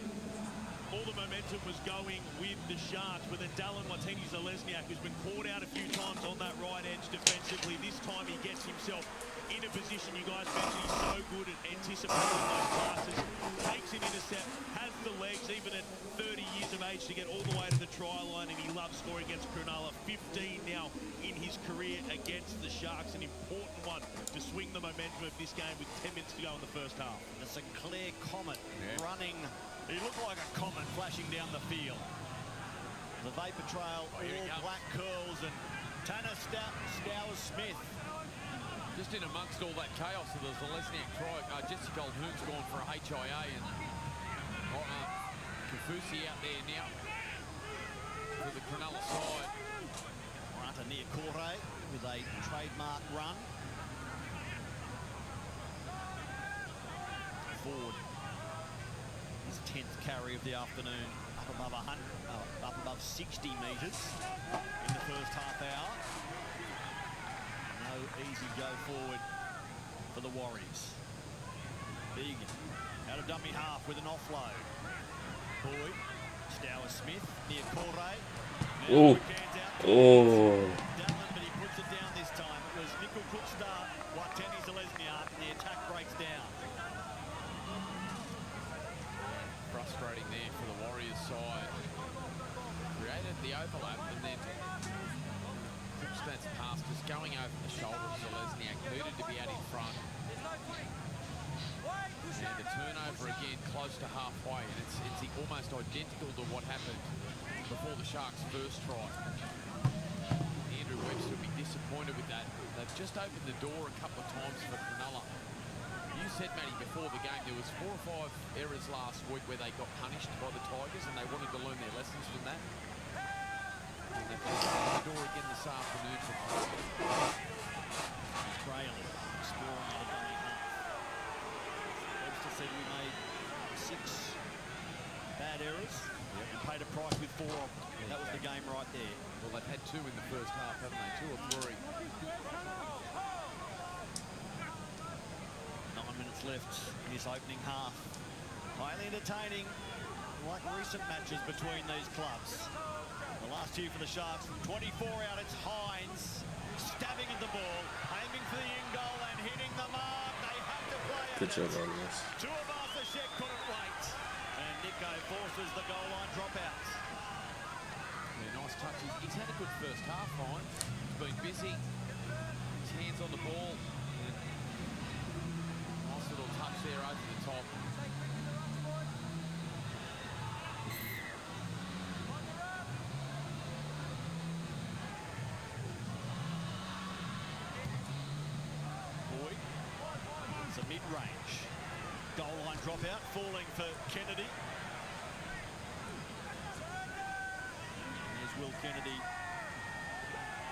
All the momentum was going with the Sharks, with a Dallin Watene Zalesniak, who's been caught out a few times on that right edge defensively. This time he gets himself in a position. You guys mentioned he's so good at anticipating those passes, takes an intercept, has the legs, even at 30 years of age, to get all the way to the try line, and he loves scoring against Cronulla. 15 now in his career against the Sharks, an important one to swing the momentum of this game with 10 minutes to go in the first half. The Sinclair Comet running. He looked like a comet flashing down the field. The vapor trail, all black curls, and Tanner Stowers-Smith. Just in amongst all that chaos of the Zalesniak try, Jesse Goldhoon's gone for a HIA, and Kafusi out there now for the Cronulla side. Ranta near Corte with a trademark run. Ford, his 10th carry of the afternoon, up above 60 metres in the first half hour. No easy go forward for the Warriors. Egan out of dummy half with an offload. Boyd, Stowers-Smith near Corte. Oh. Oh. Dallin, but he puts it down this time. It was Nickel Cookstar, Watene Zalesniak, and the attack breaks down. Frustrating there for the Warriors side. Created the overlap, and then Cookstan's pass just going over the shoulder of Zalesniak. Needed to be out in front. And the turnover again close to halfway, and it's almost identical to what happened before the Sharks' first try. Andrew Webster will be disappointed with that. They've just opened the door a couple of times for Cronulla. You said, Matty, before the game there was 4 or 5 errors last week where they got punished by the Tigers, and they wanted to learn their lessons from that. And they've just opened the door again this afternoon for Cronulla. Australia exploring out of dummy half. Webster said we made 6 bad errors and paid a price with 4 of them. That was the game right there. Well, they've had 2 in the first half, haven't they? 2 or 3. 9 minutes left in this opening half. Highly entertaining, like recent matches between these clubs. The last 2 for the Sharks. From 24 out, it's Hines stabbing at the ball, aiming for the in goal and hitting the mark. They have to play it. Good job on this. Tuivasa-Sheck couldn't wait. And Nico forces the goal line dropout. Yeah, nice touches. He's had a good first half, Hines. He's been busy. His hands on the ball. And nice little touch there over the top. It's a mid-range. Goal line dropout, falling for Kennedy. There's Will Kennedy.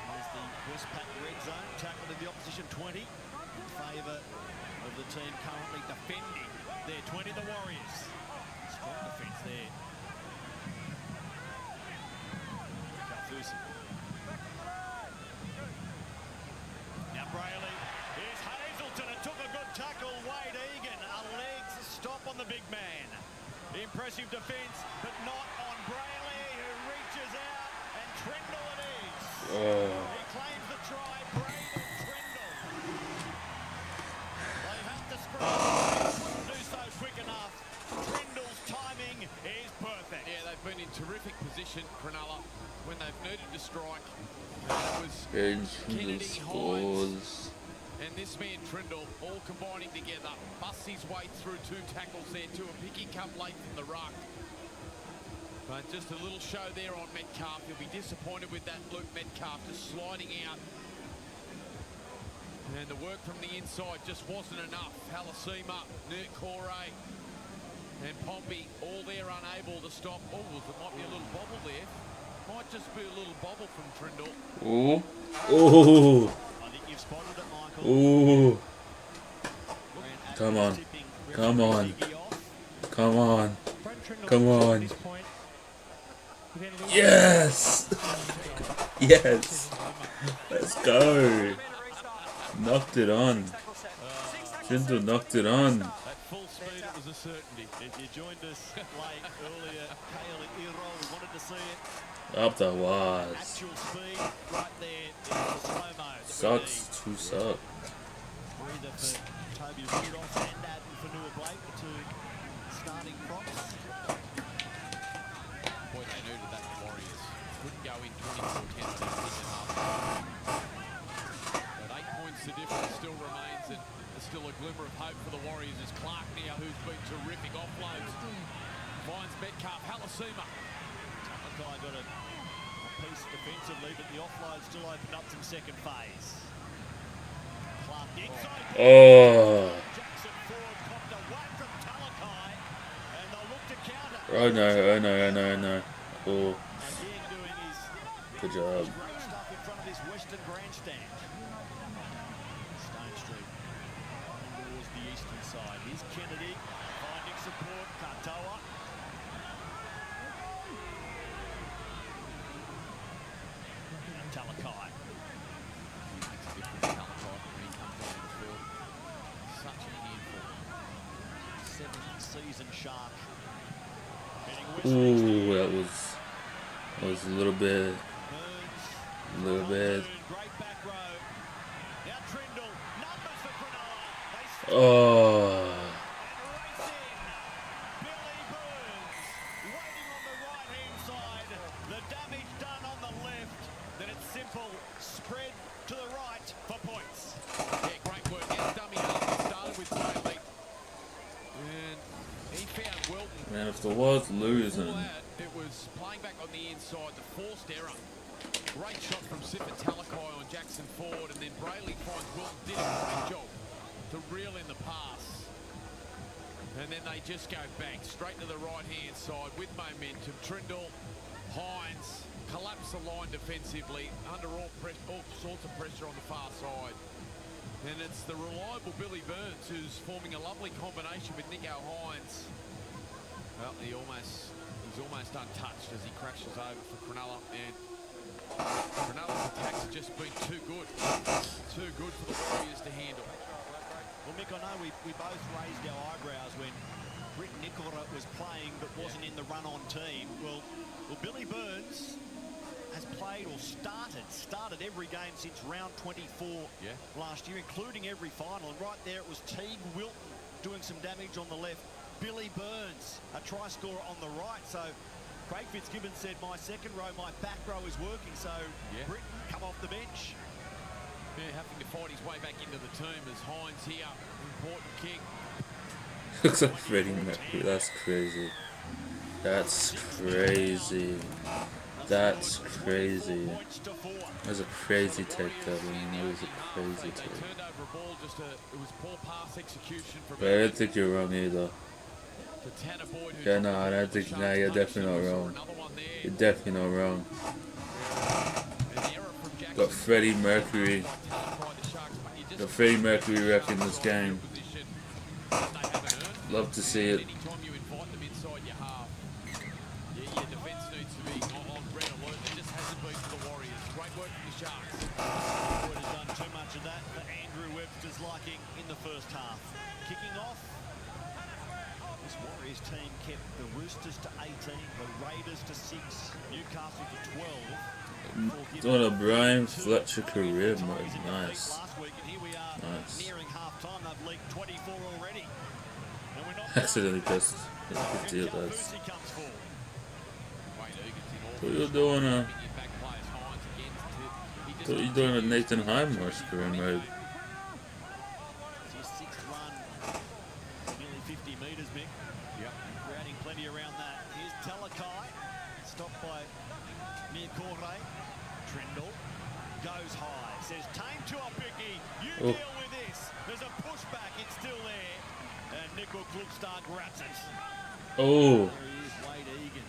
There's the Westpac red zone, tackled in the opposition 20 in favour of the team currently defending their 20, the Warriors. Strong defence there. Kalfusi. Now Brayley. Here's Hazelton. It took a good tackle. Wade Egan. A legs stop on the big man. Impressive defence, but not on Brayley, who reaches out. And Trindle it is. He claims the try. Braden Trindle. They have to scramble. Couldn't do so quick enough. Trindle's timing is perfect. Yeah, they've been in terrific position, Cronulla, when they've needed to strike. It was Kennedy scores. and this man Trindle all combining together. Busts his way through 2 tackles there to a picky come late from the ruck. But just a little show there on Metcalf. He'll be disappointed with that Luke Metcalf just sliding out. And the work from the inside just wasn't enough. Halasima, Nurkore and Pompey all there unable to stop. Oh, there might be a little bobble there. Might just be a little bobble from Trindle. Ooh. Ooh. I think you've spotted it, Michael. Ooh. Come on. Come on. Come on. Come on. Yes! Yes! Let's go! Knocked it on. Trindle knocked it on. At full speed, it was a certainty. If you joined us late earlier, Kale Iro, we wanted to see it. Up the was. Actual speed right there in the slow-mo. Sucks to suck. Breather for Toby Rudolph and Adam for Noah Blake, the 2 starting props. Boy, they knew that the Warriors couldn't go in 24-10. I didn't think enough. But 8 points the difference still remains, and there's still a glimmer of hope for the Warriors as Clark now, who's been terrific offloads, finds Metcalf. Halasima. Talakai got a piece defensively, but the offload still opened up some second phase. Clark inside. Oh. Jackson Ford popped away from Talakai, and they'll look to counter. Oh no, oh no, oh no, oh no. Oh. Again doing his Good job. great stuff in front of his Western grandstand. Stone Street towards the eastern side. Here's Kennedy finding support. Katoa. And Talakai. Makes a difference, Talakai, when he comes onto the field. Such a handful. 7th season Shark. Ooh, that was a little bit. Burns. A little bit. Great back row. Now Trindle. Numbers for Cronulla. They Oh. and race in. Billy Burns waiting on the right-hand side. The damage done on the left. Then it's simple. Spread to the right for points. Yeah, great work. Gets dummy half. Started with Brayley. And he found Wilton. Man, if the was losing. Before that, it was playing back on the inside, the forced error. Great shot from Sifa Talakai on Jackson Ford, and then Brayley finds Wilton did a great job to reel in the pass. And then they just go bang, straight to the right-hand side with momentum. Trindle, Hines, collapse the line defensively, under all sorts of pressure on the far side. And it's the reliable Billy Burns who's forming a lovely combination with Nico Hines. Well, he's almost untouched as he crashes over for Cronulla, and Cronulla's attacks have just been too good for the Warriors to handle. Well, Mick, I know we both raised our eyebrows when Britt Nicola was playing but wasn't in the run-on team. Well, Billy Burns has played or started every game since round 24 last year, including every final. And right there it was Teague Wilton doing some damage on the left. Billy Burns, a try scorer on the right. So Craig Fitzgibbon said, my second row, my back row is working, so Britain come off the bench. Yeah, having to fight his way back into the team as Hines here. Important kick. Looks like Freddie Mercury. That's crazy. That's crazy. That's crazy. That's a crazy take, Devin. That was a crazy take. Turned over a ball, just it was poor pass execution from. But I don't think you're wrong either. Yeah, no, I don't think. No, you're definitely not wrong. You're definitely not wrong. Got Freddie Mercury. Got Freddie Mercury wrecking this game. Love to see it. Anytime you invite them inside your half, your defence needs to be on red alert. It just hasn't been for the Warriors. Great work from the Sharks. Wood has done too much of that for Andrew Webster's liking in the first half. Kicking off, this Warriors team kept the Roosters to 18, the Raiders to 6, Newcastle to 12. Doing a Brian Fletcher career mode. Nice. Last week, and here we are nearing half time. They've leaked 24 already. And we're not Accidentally pressed. It's a good deal, guys. Lucy comes forward. What you doing? What you doing a Nathan Highmore's career mode? It's his sixth run, nearly 50 metres, Mick. Yep. Creating plenty around that. Here's Talakai, stopped by Niokore. Trindle goes high, says, time to a biggie. You deal with this. There's a pushback, it's still there. And Nickel Klugstar grabs it. Oh! There he is, Wade Egan.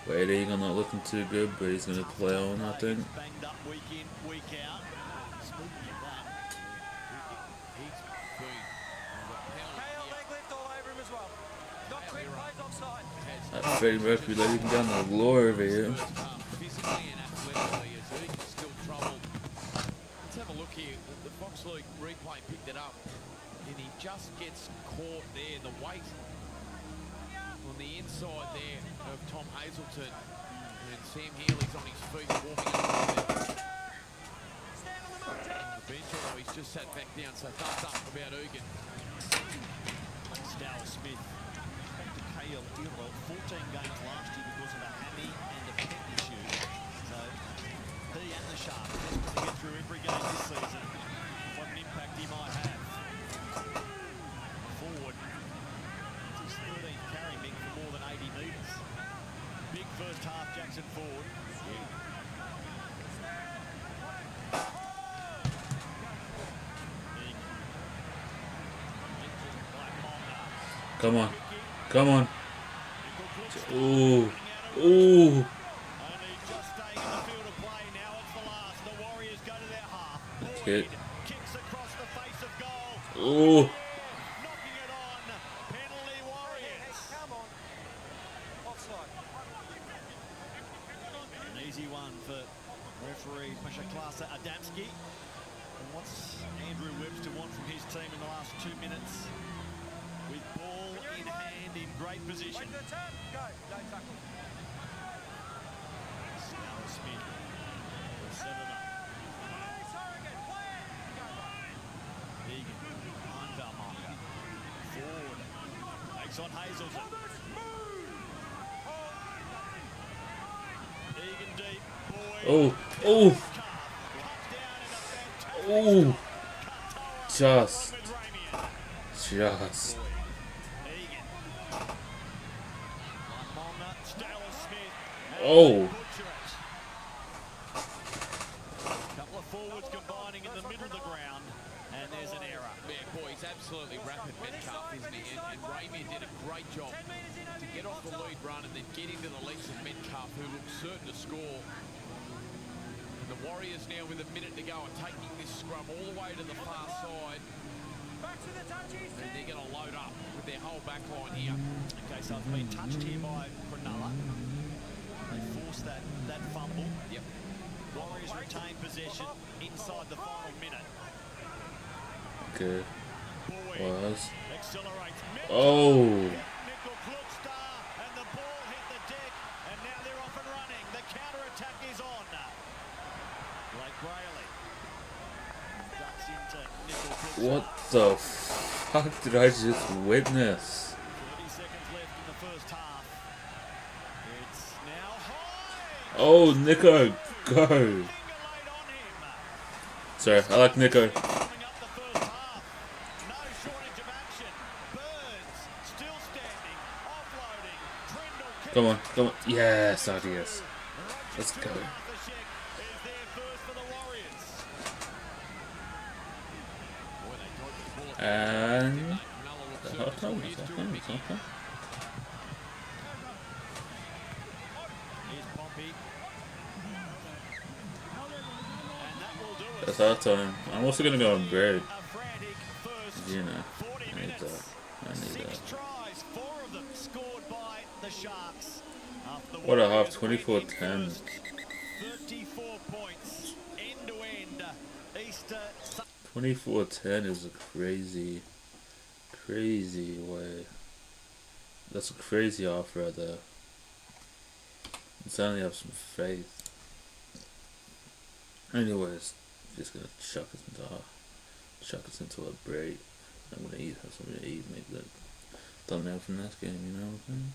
Wade Egan not looking too good, but he's going to play on, I think. Banged up week in, week out. Speaking of that, He's been KL leg lift all over him as well. Not quick, plays offside. That Freddie Mercury letting down the lure over here. physically and athletically as Egan's still troubled. Let's have a look here. The Fox League replay picked it up, and he just gets caught there. The weight on the inside there of Tom Hazelton, and Sam Healy's on his feet warming up. On the bench, although he's just sat back down, so thumbs up about Egan. Stow Smith back to KL Iro. 14 games last year because of a hammy and a pec issue. So he and the Sharks desperate to get through every game this season. What an impact he might have. Forward. It's his 13th carry, Mick, for more than 80 metres. Big first half, Jackson Ford. Come on. Come on. Ooh. Ooh. Only just staying in the field of play. Now it's the last. The Warriors go to their half. Hit. Kicks across the face of goal. Ooh. Knocking it on. Penalty Warriors. Come on. Offside. An easy one for referee Mashaklasa Adamski. And what's Andrew Webster want from his team in the last 2 minutes? With ball in hand in great position. Wait for the turn. Go. No tackle. Snow Smith. 7 up. Egan. Behind Valmonga. Forward. Takes on Hazelton. Egan deep. Boy. Oh. Oh. Oh. Just. Oh. Couple of forwards combining in the middle of the ground, and there's an error. Yeah, boy, he's absolutely rapid, Metcalf, isn't he? And Ramey did a great job to get off the lead run and then get into the legs of Metcalf, who looked certain to score. And the Warriors now with a minute to go are taking this scrum all the way to the far side. And they're going to load up with their whole back line here. Okay, so it's been touched here by Cronulla. They forced that fumble. Yep. Warriors retain possession inside the final minute. Okay. Was. Accelerates. Oh. Nickel Klugstar, and the ball hit the deck, and now they're off and running. The counter-attack is on. Blake Brayley. Ducks into Nickel Klugstar. What the fuck did I just witness? 30 seconds left in the first half. It's Oh, Nico, go. Sorry, I like Nico. Come on, come on. Yes, RDS. Let's go. And that's half time. I'm also gonna go on break. You know, I need that. I need that. What a half, 24-10. 34 points, end to end. Easter. 24-10 is a crazy way. That's a crazy offer right there. Let's only have some faith. Anyways, just gonna chuck us into a break. I'm gonna have something to eat, make that thumbnail from this game, you know what I'm saying?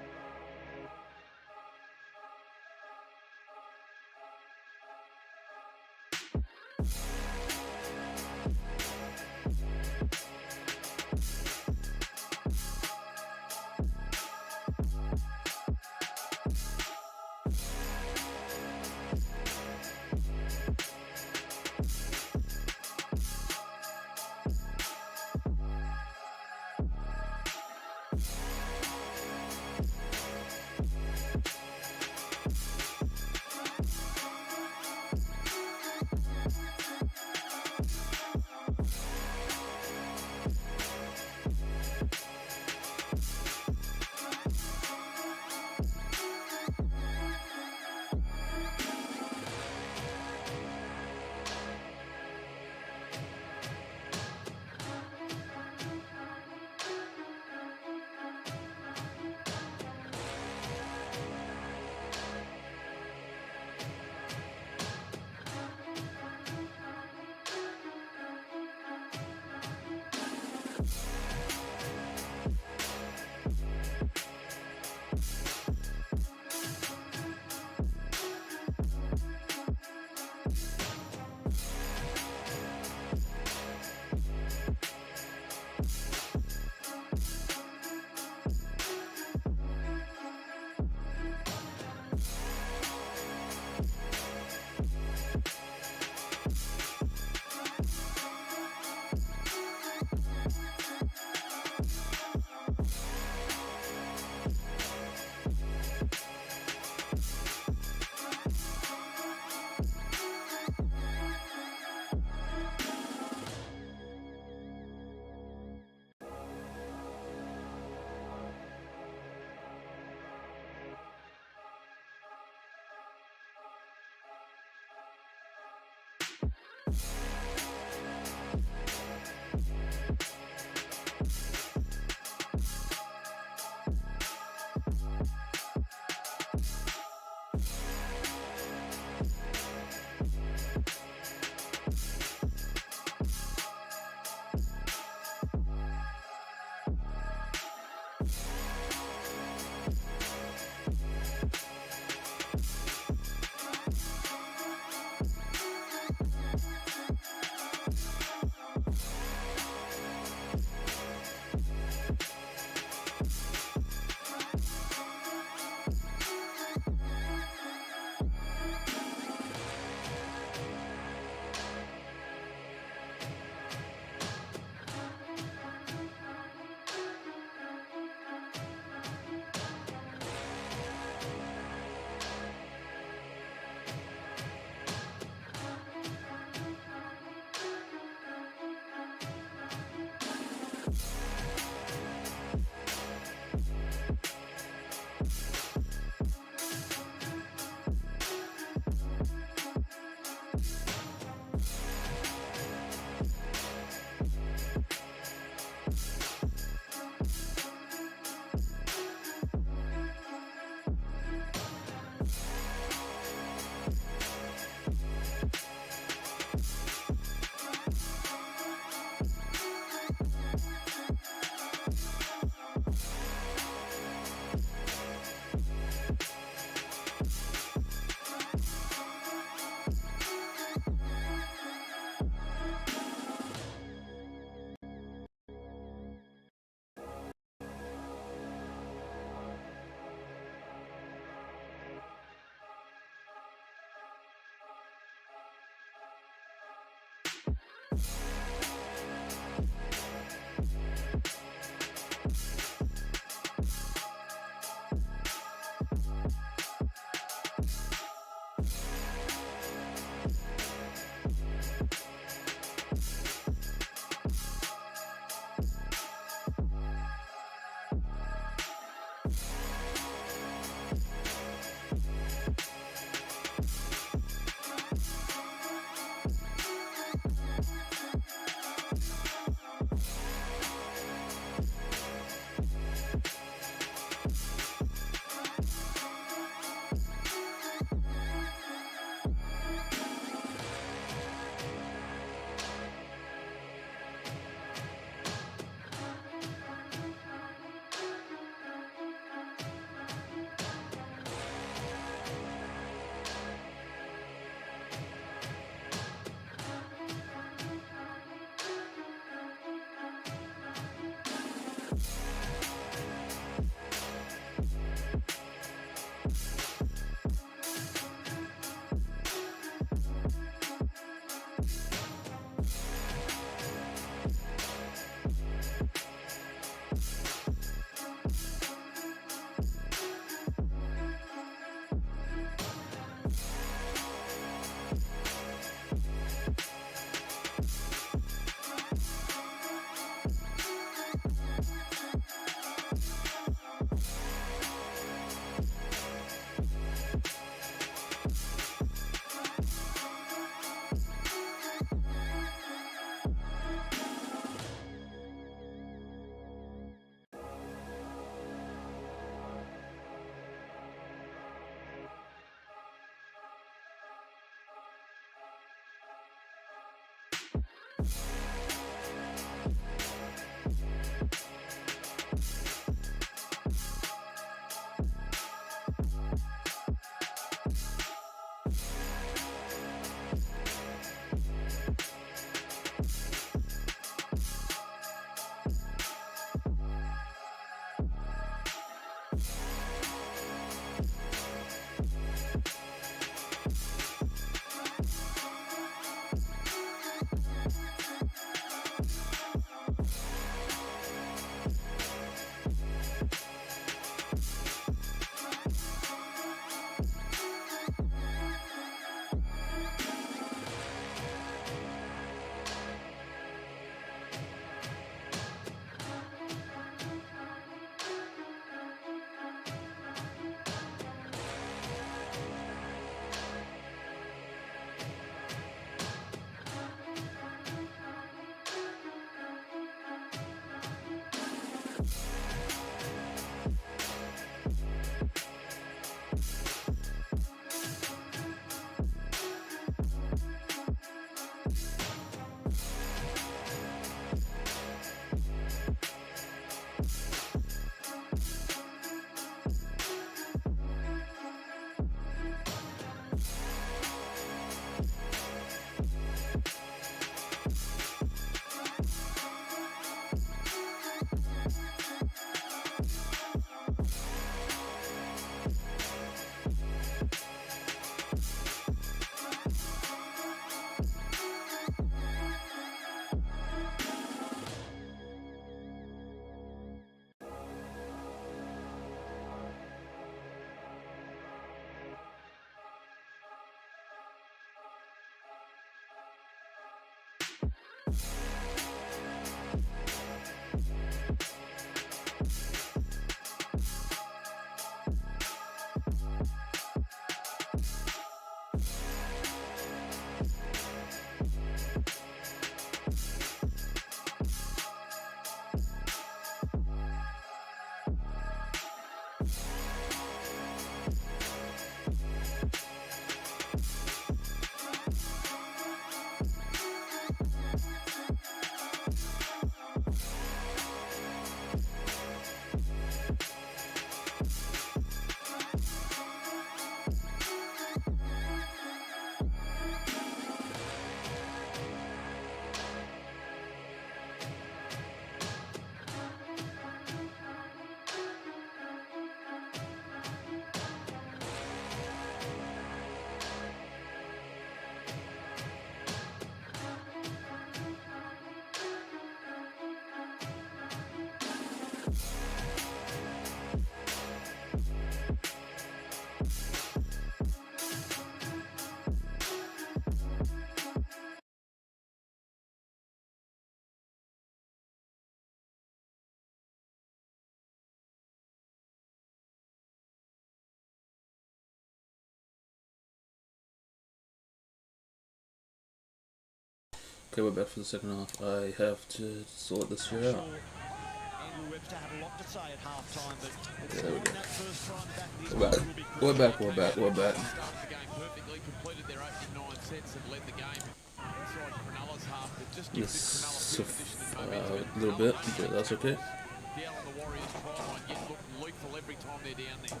Okay, we're back for the second half. I have to sort this shit out. Andrew Webster had a lot to say at halftime, but Okay, there we go. that first time back this We're back. will be We're back. We're back. We're back. Started the game perfectly, completed their opening 9 sets and led the game. Inside Cronulla's half, but just gives Cronulla This field position and momentum. a little bit, but that's okay. Down on the Warriors try line, yet look lethal every time they're down there.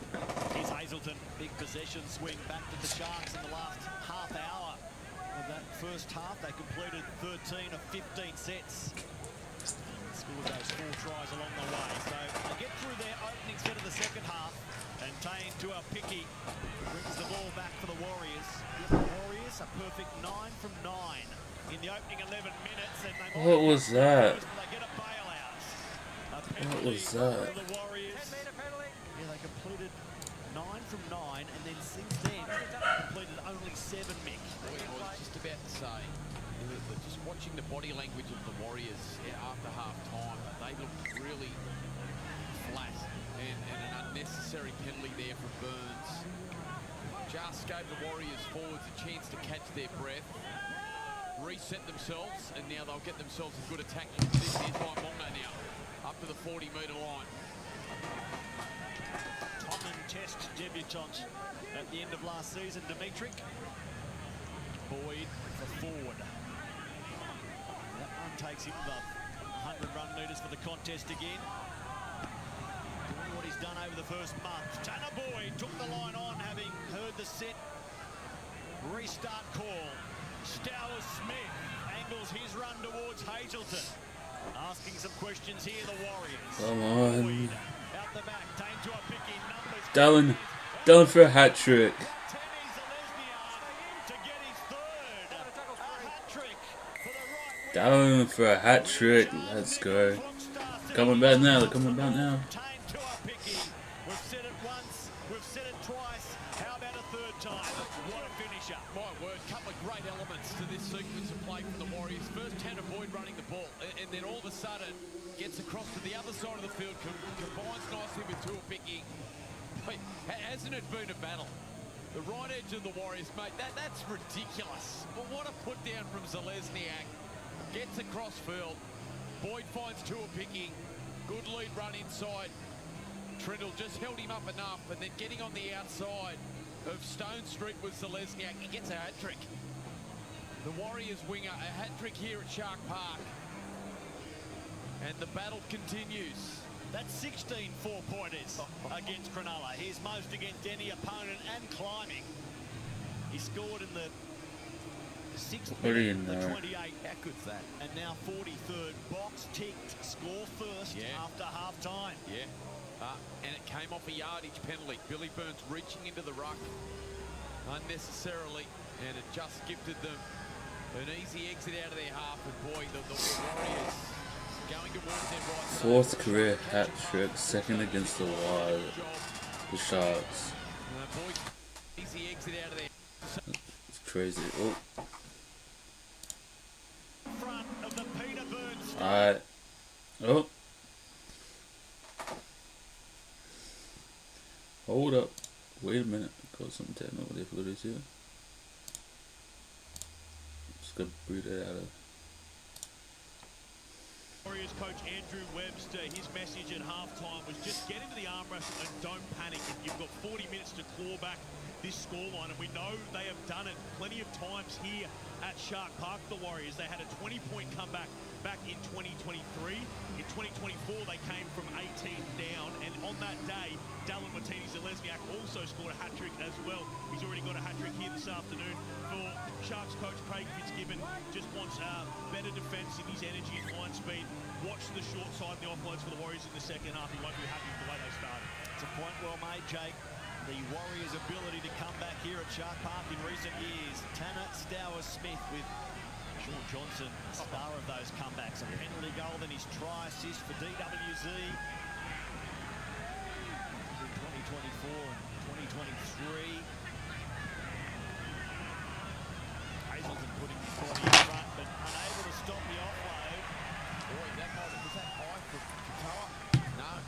Here's Hazelton, big possession swing back to the Sharks in the last half hour of that first half. They completed 13 of 15 sets. Scored those 4 tries along the way. So they get through their opening set of the second half, and Taine to a picky brings the ball back for the Warriors. The Warriors a perfect 9 from 9 in the opening 11 minutes, and they What was that? They get a bailout. What was that? For the Warriors. 10-metre penalty. Yeah, they completed 9 from 9, and then since then completed only 7, Mick. Boy, I was just about to say, just watching the body language of the Warriors after half time, they looked really flat and an unnecessary penalty there from Burns. Just gave the Warriors forwards a chance to catch their breath, reset themselves, and now they'll get themselves a good attacking position. Here's Monga now, up to the 40-metre line. Common Test debutant at the end of last season, Dimitri. Boyd for forward. That one takes him the 100 run meters for the contest again. Doing what he's done over the first month. Tanner Boyd took the line on, having heard the set restart call. Stowers Smith angles his run towards Hazelton. Asking some questions here, the Warriors. Come on. Boyd out the back, Taine to a picky numbers. Dallin for a hat trick. Dallin for a hat trick. Let's go. Coming back now. They're coming back now. We've said it once, we've said it twice. How about a third time? What a finisher. My word, couple of great elements to this sequence of play from the Warriors. First, Tanner Boyd running the ball, and then all of a sudden gets across to the other side of the field, combines nicely with Tua picking. Wait, hasn't it been a battle? The right edge of the Warriors, mate, that's ridiculous. But what a put down from Zalesniak. Gets across field. Boyd finds Tua picking. Good lead run inside. Trindle just held him up enough, and then getting on the outside of Stone Street was Zalesniak. He gets a hat-trick. The Warriors winger, a hat-trick here at Shark Park. And the battle continues. That's 16 4-pointers against Cronulla. His most against any opponent and climbing. He scored in the 6th minute, the 28. How good's that? And now 43rd. Box ticked. Score first after half time. Yeah. And it came off a yardage penalty. Billy Burns reaching into the ruck unnecessarily, and it just gifted them an easy exit out of their half. And boy, the Warriors going towards their right. 4th career hat trick, 2nd against the Wild, the Sharks. Boy, easy exit out of there. It's crazy. Oh. Front of the Peter Burns. Alright. Oh. Hold up. Wait a minute. Got some technical difficulties here. Just gonna breathe it out of. Warriors coach Andrew Webster, his message at halftime was just get into the arm wrestle and don't panic. You've got 40 minutes to claw back this scoreline, and we know they have done it plenty of times here at Shark Park, the Warriors. They had a 20-point comeback back in 2023. In 2024, they came from 18 down, and on that day, Dallin Watini-Zalesniak also scored a hat-trick as well. He's already got a hat-trick here this afternoon. For Sharks coach Craig Fitzgibbon, just wants better defence in his energy and line speed. Watch the short side, the offloads for the Warriors in the second half. He won't be happy with the way they started. It's a point well made, Jake. The Warriors' ability to come back here at Shark Park in recent years. Tanner Stowers-Smith with Sean Johnson, star of those comebacks. A penalty goal, then his try assist for DWZ. In 2024 and 2023. Hazelton putting his body in front, but unable to stop the offload. Boy, was that high for Katoa? No,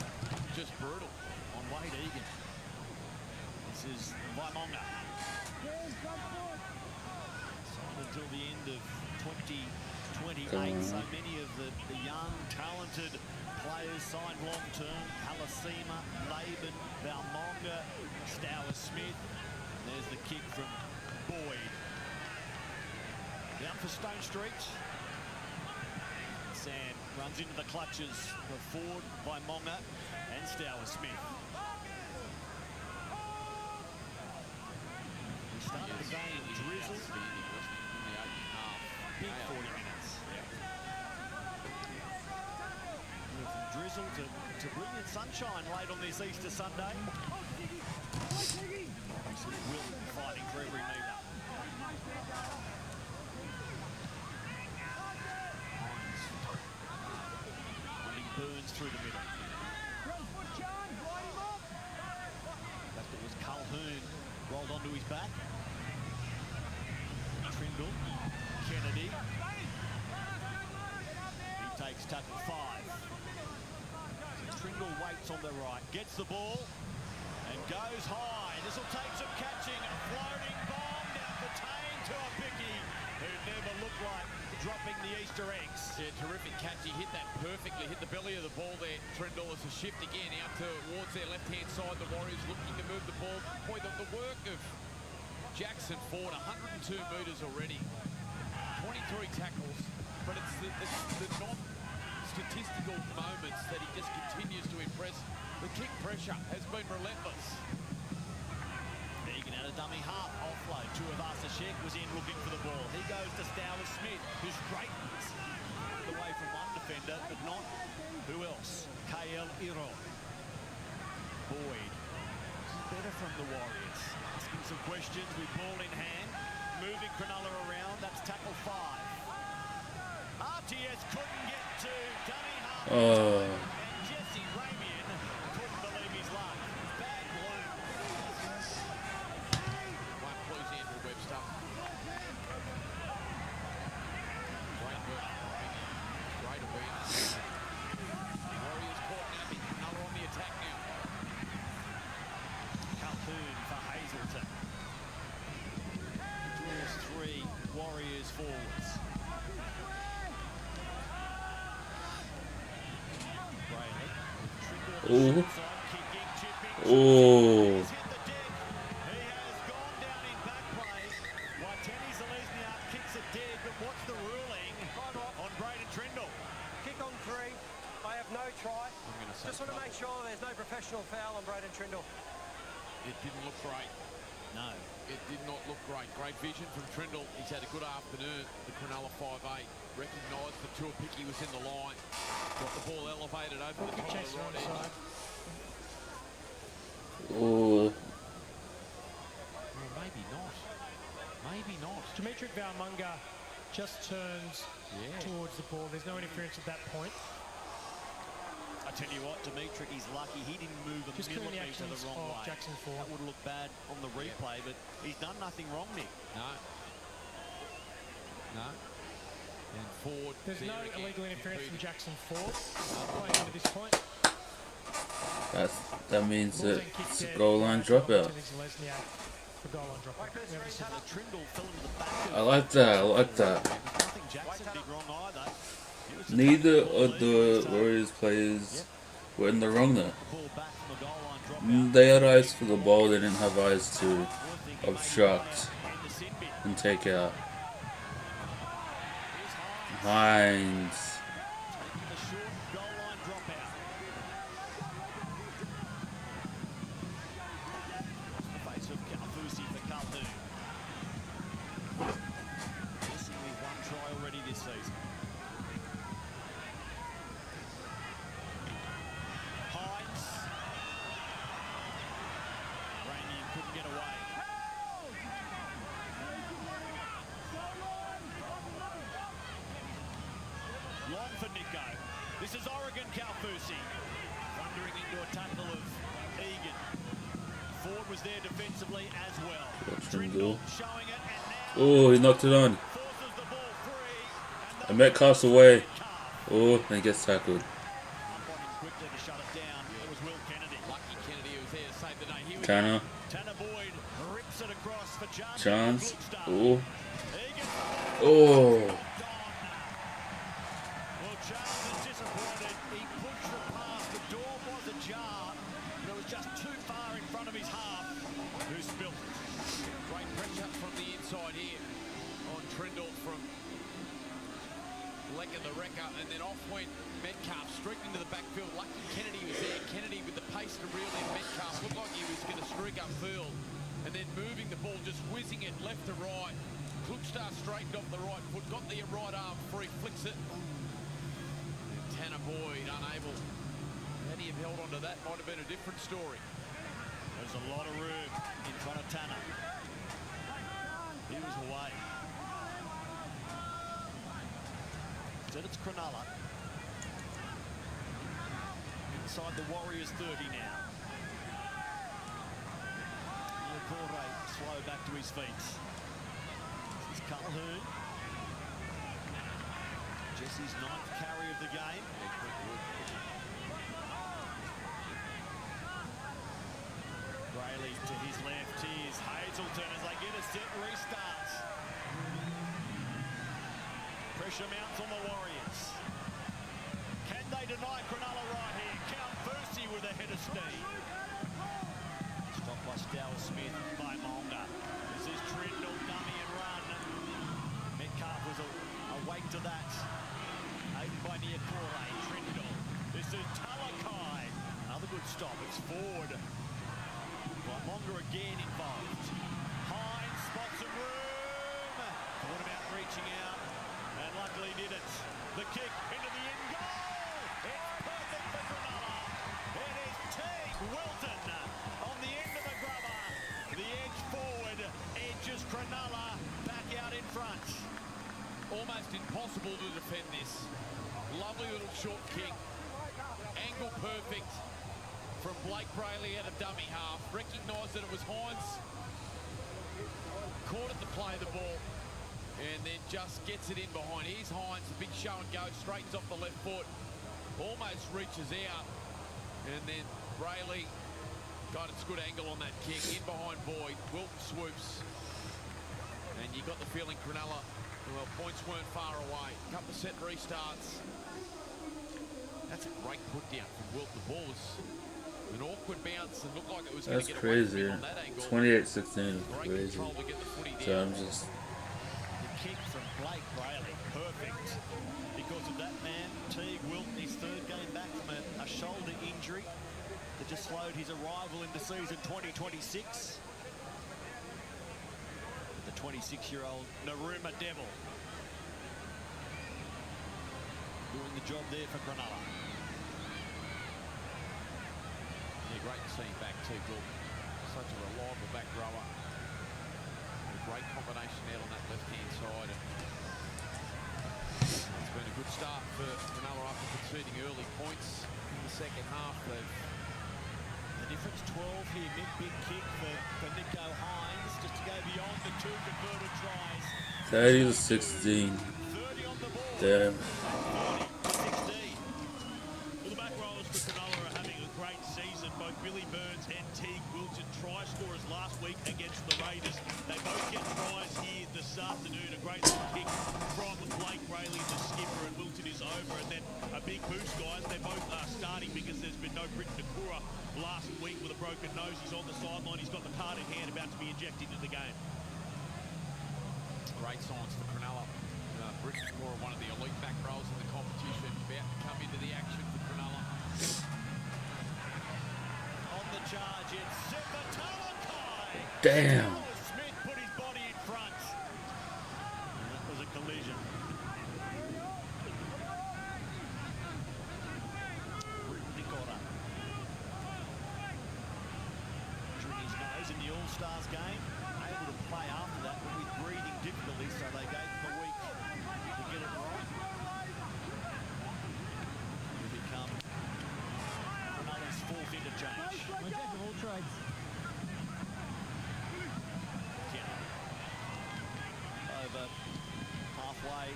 just brutal. On Wade Egan. This is Vaimonga. Signed until the end of 2024. 28. So many of the young, talented players signed long-term. Halasima, Laban, Valmonga, Stower Smith. And there's the kick from Boyd. Down for Stone Street. Sand runs into the clutches of Ford by Monga and Stower Smith. We started the game drizzle. Big 40 minutes. From drizzle to brilliant sunshine late on this Easter Sunday. Will fighting for every metre. Burns through the middle. It was Calhoun rolled onto his back. Trindle, Kennedy. He takes tackle 5. Trindle waits on the right, gets the ball and goes high. This will take some catching. A floating bomb down the Tane to a Bicky who never looked like dropping the Easter eggs. Yeah, terrific catch. He hit that perfectly. Hit the belly of the ball there. Trindle as a shift again out towards their left-hand side. The Warriors looking to move the ball. Boy, the work of Jackson Ford, 102 metres already. 23 tackles. But it's the non-statistical moments that he just continues to impress. The kick pressure has been relentless. Egan had a dummy half offload. Tuivasa-Sheck was in looking for the ball. He goes to Stower Smith, who straightens away from one defender, but not who else? KL Iro. Boyd. Better from the Warriors. Asking some questions with ball in hand. Moving Cronulla around. That's tackle 5. RTS couldn't get to dummy half. And Jesse Ramian couldn't believe his luck. Bad blue. One please, Andrew Webster. Great work. Great awareness. Warriors caught napping. Another on the attack now. Calhoun for Hazelton. Draws 3 Warriors forwards. Oh. Oh. Just want to make sure there's no professional foul on Braden Trindle. It didn't look great. No. It did not look great. Great vision from Trindle. He's had a good afternoon. The Cronulla 5'8". Recognised that Tuapiki was in the line. Got the ball elevated over the top of the right edge. Oh. Well, maybe not. Maybe not. Dimitri Valmunga just turns towards the ball. There's no interference at that point. I tell you what, Dimitri is lucky he didn't move a millimetre the wrong way. Jackson Ford. That would look bad on the replay, but he's done nothing wrong, Nick. No. No. And Ford. There's no illegal interference from Jackson Ford. Playing into this point. That means that it's a goal line dropout. I like that. I like that. Neither of the Warriors players were in the wrong there. They had eyes for the ball, they didn't have eyes to obstruct and take out. Hines. Long for Nico. This is Oregon Kaufusi. Thundering into a tackle of Egan. Ford was there defensively as well. Trindle showing it, and now Oh, he knocked it on. forces the ball free. And Metcalf's away. Oh, and he gets tackled. Umpiring quickly to shut it down. It was Will Kennedy. Lucky Kennedy was there to save the day. He was Tanner. Tanner Boyd rips it across for Chance. Chance. Good start. Oh. Egan. Oh. of the wrecker, and then off went Metcalf, streaked into the backfield. Lucky Kennedy was there. Kennedy with the pace to reel in Metcalf. Looked like he was going to streak upfield, and then moving the ball, just whizzing it left to right. Klugstar straightened off the right foot, got the right arm free, flicks it. And Tanner Boyd unable. Had he have held onto that, might have been a different story. There's a lot of room in front of Tanner. He was away. Instead it's Cronulla. Inside the Warriors 30 now. Corre slow back to his feet. This is Calhoun. Jesse's 9th carry of the game. Brayley to his left. Here's Hazelton as they get a set restart. Pressure mounts on the Warriors. Can they deny Cronulla right here? Count Percy with a head of steam. Stopped by Stowell Smith by Monga. This is Trindle, dummy and run. Metcalf was awake to that. Aided by Niakore. Trindle. This is Talakai. Another good stop. It's forward. By Monga again involved. Hines spots some room. Thought about reaching out. And luckily did it. The kick into the end goal. It's perfect for Cronulla. It is Teague Wilton on the end of the grubber. The edge forward edges Cronulla back out in front. Almost impossible to defend this. Lovely little short kick. Angle perfect from Blake Brayley at a dummy half. Recognised that it was Hines. Caught it to play the ball. And then just gets it in behind. Here's Hines, a big show and go, straightens off the left foot. Almost reaches out. And then Brayley got its good angle on that kick. In behind Boyd. Wilton swoops. And you got the feeling Cronulla, well, points weren't far away. Couple of set restarts. That's a great put down from Wilton. The ball was an awkward bounce and looked like it was going to get crazy. away from him on that angle. 28-16 is Great crazy. control to get the footy So down. I'm just... Kick from Blake Brayley, perfect. Because of that man, Teague Wilton, his 3rd game back from a shoulder injury that just slowed his arrival into season 2026. The 26-year-old Naruma Devil doing the job there for Cronulla. Yeah, great to see him back too, Wilton. Such a reliable back rower. Great combination out on that left-hand side. It's been a good start for Cronulla after conceding early points in the second half. The difference 12 here, big kick for Nico Hines, just to go beyond the 2 converted tries. 30-16. 30 on the board. Damn. 30-16. Well, the back rollers for Cronulla are having a great season. Both Billy Burns and Teague Wilton, try scorers last week against the Raiders. They both get tries here this afternoon. A great little kick from Blake Brayley, the skipper, and Wilton is over. And then a big boost, guys. They're both starting because there's been no Britton Nakura last week with a broken nose. He's on the sideline. He's got the card in hand, about to be injected into the game. Great signs for Cronulla. Britton Nakura, one of the elite back rows in the competition, about to come into the action for Cronulla. On the charge, it's Sefa Talakai. Damn. Smith put his body in front. And that was a collision. Nikora. Injuring his nose in the All-Stars game. Able to play after that, but with breathing difficulties, so they gave him a week to get it right. He'll become Cronulla's 4th interchange. My jack of all trades. Over halfway.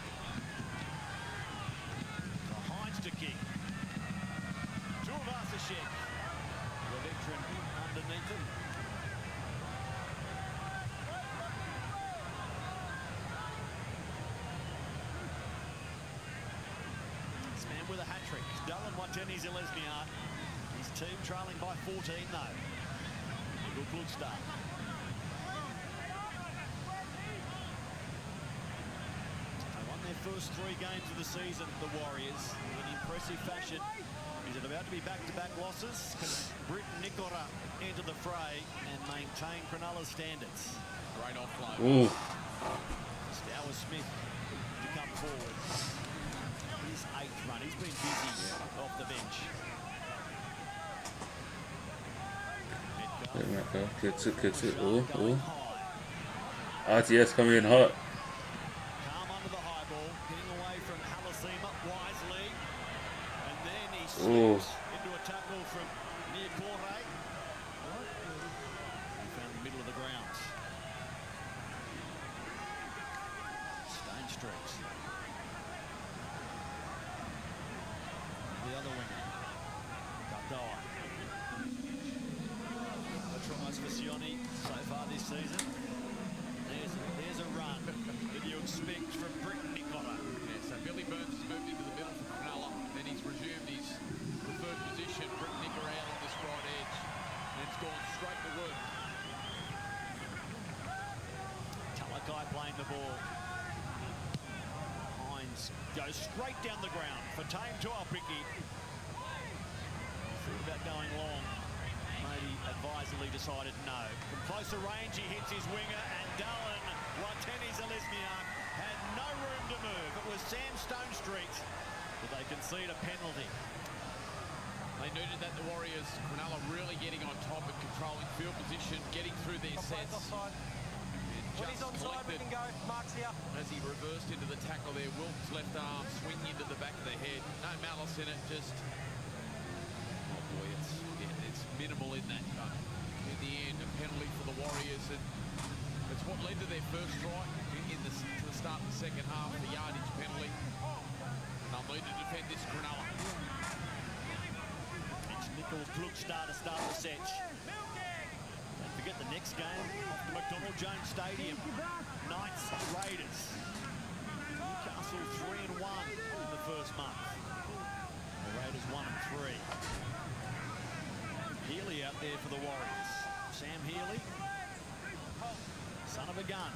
For Hines to kick. Tuivasa-Sheck. The veteran underneath him. This man with a hat-trick. Dylan Watene-Zelezniak. His team trailing by 14 though. Good Klugstar. their first 3 games of the season, the Warriors, in impressive fashion. Is it about to be back-to-back losses? Can Britain Nicola enter the fray and maintain Cronulla's standards? Great offload. Ooh. Stowers Smith to come forward. His 8th run. He's been busy off the bench. Gets it. Ooh. RTS coming in hot. Calm under the high ball, getting away from Halasima wisely. And then he Ooh. slips into a tackle from Niokore. He found the middle of the grounds. Stone streaks. The other winger, Gardoa. The tries for Sione so far this season. There's a run that you expect from Britain Nicola. Yeah, so Billy Burns has moved into the middle for Cronulla. Then he's resumed his preferred position. Britain Nicola out on this right edge. And it's gone straight to work. Talakai playing the ball. Hines goes straight down the ground for Tame Tuapiki. Thought about going long. Maybe advisedly decided no. From closer range, he hits his winger, and Dallin Watene-Zelezniak had no room to move. It was Sam Stonestreet, but they concede a penalty. They needed that, the Warriors. Cronulla really getting on top and controlling field position, getting through their sets. Offside. When he's onside, we can go. Mark's here. As he reversed into the tackle there, Wilkes' left arm swinging into the back of the head. No malice in it, just... Oh boy, it's minimal in that. In the end, a penalty for the Warriors, and it's what led to their first try to the start of the second half, the yardage penalty. They'll need to defend this Cronulla. It's Nickel Klugstar to start the set. Don't forget the next game off the McDonald Jones Stadium. Knights Raiders. Newcastle 3-1 in the first month. The Raiders 1-3. Healy out there for the Warriors. Sam Healy, son of a gun.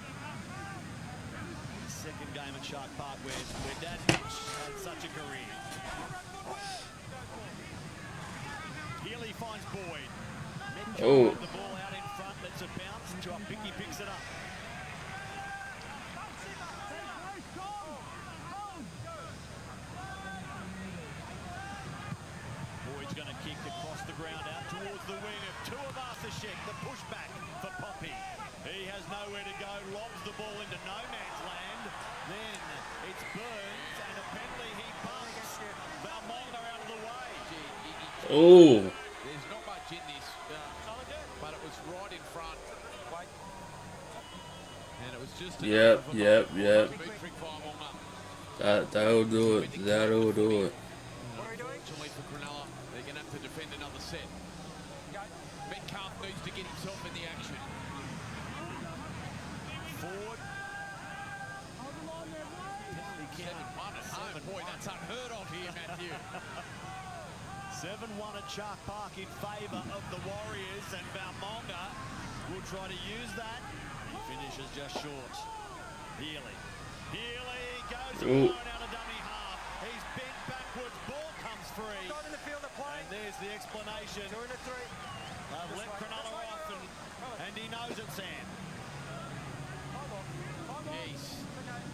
His second game at Shark Park where Dad Mitch had such a career. Healy finds Boyd. Oh. The ball out in front, lets it bounce. Tuapiki picks it up. Boyd's going to kick across the ground out towards the wing of Tuivasa-Sheck. The pushback for Poppy. He has nowhere to go, lobs the ball into no man's land. Then it's Burns, and a penalty he bumps. Valmonga out of the way. Oh. There's not much in this, but it was right in front. And it was just... Yep. Unfortunately That'll do it. for Cronulla, they're going to have to defend another set. Metcalf needs to get himself in the action. Forward. 7-1 at home. Boy, that's unheard of here, Matthew. 7-1 at Shark Park in favour of the Warriors, and Valmonga will try to use that. He finishes just short. Healy goes alone out of dummy half. He's bent backwards, ball comes free. Got in the field of play. And there's the explanation. 2 and a 3. They've let Cronulla off, and he knows it, Sam. He's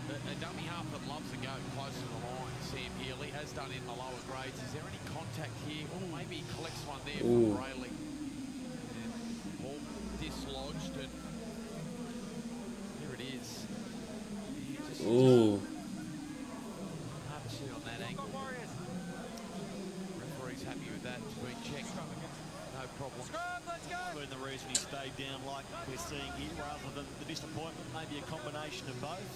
a dummy half that loves to go close to the line. Sam Healy has done in the lower grades. Is there any contact here? Or maybe he collects one there from Brayley. And ball dislodged, and here it is. Ooh. Hard to see on that angle. Referee's happy with that. It's been checked. No problem. Let's go. And the reason he stayed down like we're seeing here, rather than the disappointment, maybe a combination of both.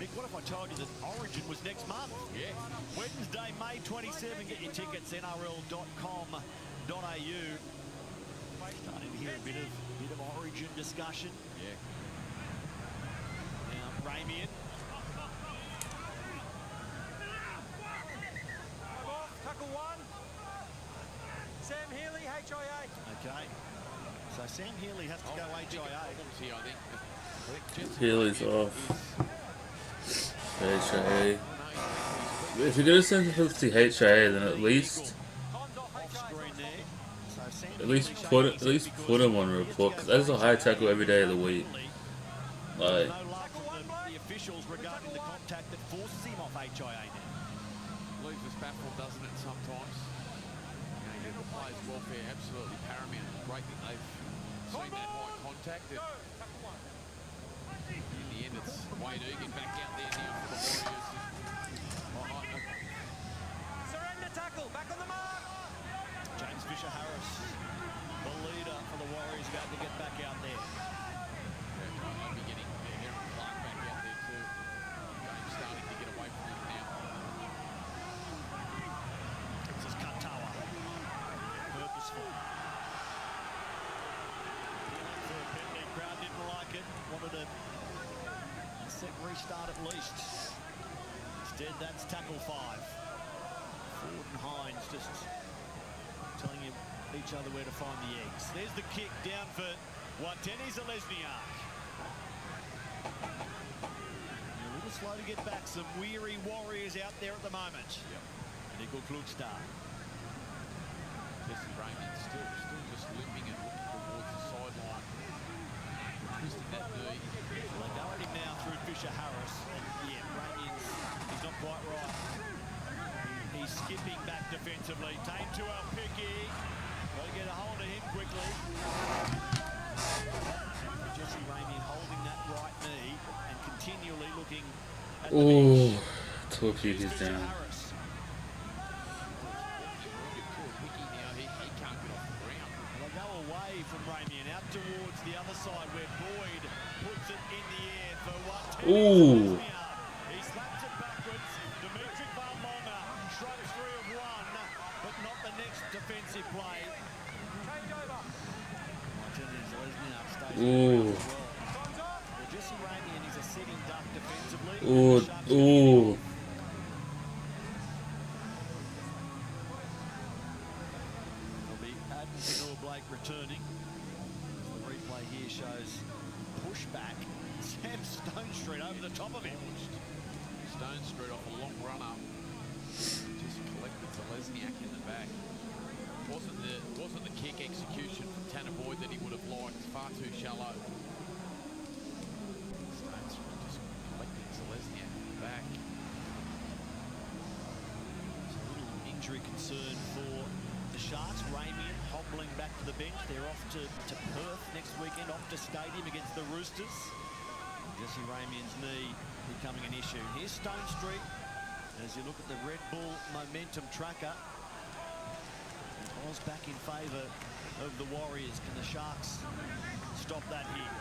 Mick, what if I told you that Origin was next month? Yeah. Wednesday, May 27. Get your tickets, nrl.com.au. Starting to hear a bit of Origin discussion. Yeah. Now, Ramian. Tackle 1. Sam Healy, HIA. Okay. So Sam Healy has to go HIA. Problems here, I think. Healy's off. HIA. If you're gonna send it to HIA, then at least put him on report, because that is a high tackle every day of the week. Like, No luck from the officials regarding the contact that forces him off HIA now. Leaves us baffled, doesn't it, sometimes? You know, the players' welfare absolutely paramount. Great that they've seen that high contact. And in the end, it's Wade Egan back out there now for the Warriors. Surrender tackle, back on the mark. James Fisher-Harris, the leader for the Warriors, about to get back out there. I'll be getting Aaron Clark back out there too. Game's starting to get away from him now. This is Katawa. Purposeful. For a penalty, crowd didn't like it. Wanted a set restart at least. Instead, that's tackle 5. Ford and Hines just telling each other where to find the eggs. There's the kick down for Wateni Zelezniak. A little slow to get back. Some weary Warriors out there at the moment. Yep. Nickel Klugstad. Jesse Raymond still just limping and looking towards the sideline. Twisting that knee. Well, they go at him now through Fisher-Harris. And yeah, Raymond's, he's not quite right. He's skipping back defensively. Tame to our Picky. Got to get a hold of him quickly. Jesse Raymond holding that right knee and continually looking at the ooh, bench. Torpedo, he's down. Fisher-Harris. He can't get off the ground. They'll go away from Raymond out towards the other side where Boyd puts it in the air for what? Ooh. He slaps it backwards. Dimitri Valmonga shrugs free of one, but not the next defensive play. Change over. Ooh. Well, Jesse Raymond is a sitting duck defensively. Ooh, ooh. There'll be Adams and Blake returning. The replay here shows pushback. Sam Stone Street over the top of him. Stone Street off a long runner. Just collected Zelezniak in the back. Wasn't the kick execution from Tanner Boyd that he would have liked. Far too shallow. Stone Street just collected Zelezniak in the back. There's a little injury concern for the Sharks. Raymond hobbling back to the bench. They're off to Perth next weekend, off to Stadium against the Roosters. Jesse Raymond's knee becoming an issue. Here's Stone Street. As you look at the Red Bull momentum tracker, it was back in favour of the Warriors. Can the Sharks stop that here?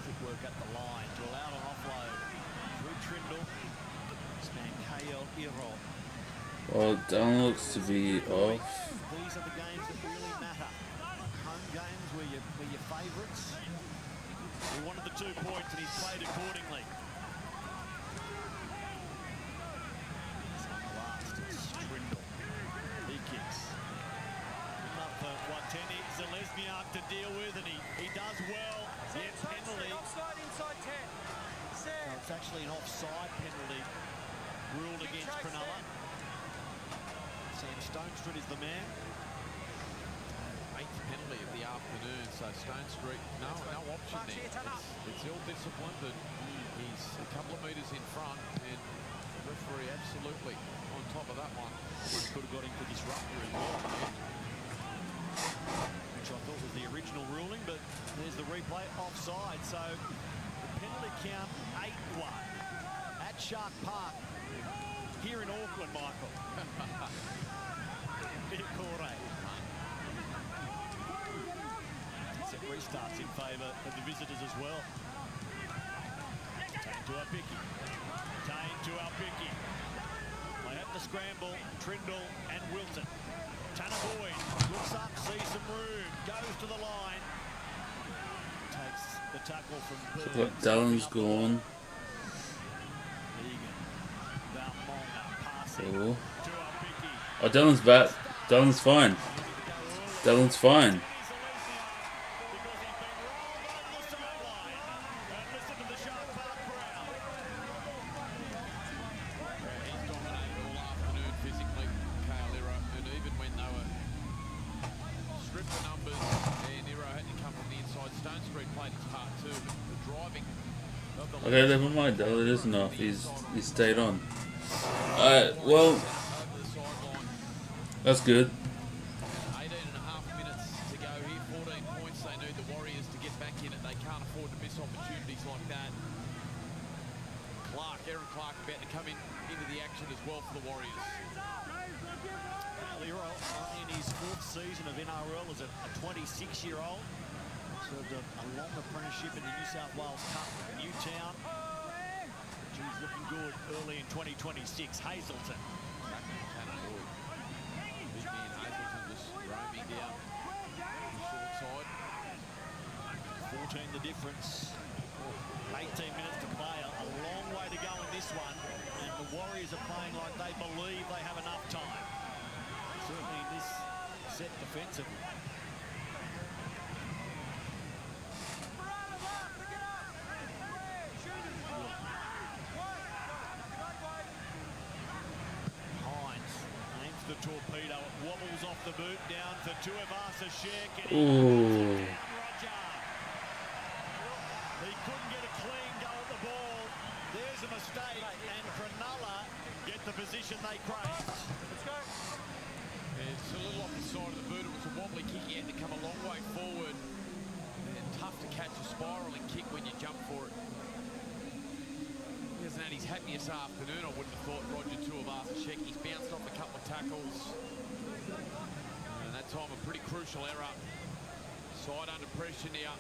Footwork at the line to allow an offload through Trindle. This man KL Iro. Well, Dallin looks to be off. These are the games that really matter. Home games where you're favourites. He wanted the 2 points and he's played accordingly. It's Trindle. He kicks. Enough for Wateni Zelezniak to deal with, and he does well. Yeah, penalty. Offside inside 10. So it's actually an offside penalty ruled against Cronulla. Sam Stone Street is the man. 8th penalty of the afternoon, so Stone Street, no option there. It's ill-disciplined, but he's a couple of metres in front, and the referee absolutely on top of that one. Could have got him for disruptor as well, which I thought was the original ruling, but there's the replay, offside. So the penalty count 8-1 at Shark Park here in Auckland, Michael. Set restarts in favour of the visitors as well. Tane to Apiki. Tane to Apiki. They have to scramble. Trindle and Wilton. Tanner Boyd looks up, sees some room, goes to the line. Takes the tackle from Burns. Look, Dallin's gone. Egan. Valmonga passing Oh. to Apiki. Oh, Dallin's back. Dallin's fine. Dallin's fine. driving of the Okay, never mind. That is enough. He stayed on. Alright, well, over the sideline. that's good. 18 and a half minutes to go here. 14 points. They need the Warriors to get back in it. They can't afford to miss opportunities like that. Aaron Clark about to come into the action as well for the Warriors. Leroy in his 4th season of NRL as a 26-year-old. Served a long apprenticeship in the New South Wales Cup at Newtown. He's looking good early in 2026. Hazelton. Big man Hazelton just roaming down the short side. 14 the difference. 18 minutes to play. A long way to go in this one. And the Warriors are playing like they believe they have enough time. Certainly in this set defensively. Hines aims the torpedo. It wobbles off the boot down for Tuivasa-Sheck. Ooh. He couldn't get a clean go at the ball. There's a mistake, and Cronulla get the position they craved. Let's go. It's a little off the side of the boot. It was a wobbly kick. He had to come a long way forward. And tough to catch a spiralling kick when you jump for it. He hasn't had his happiest afternoon, I wouldn't have thought, Roger Tuivasa-Sheck. He's bounced off a couple of tackles. And that time a pretty crucial error. Side under pressure now.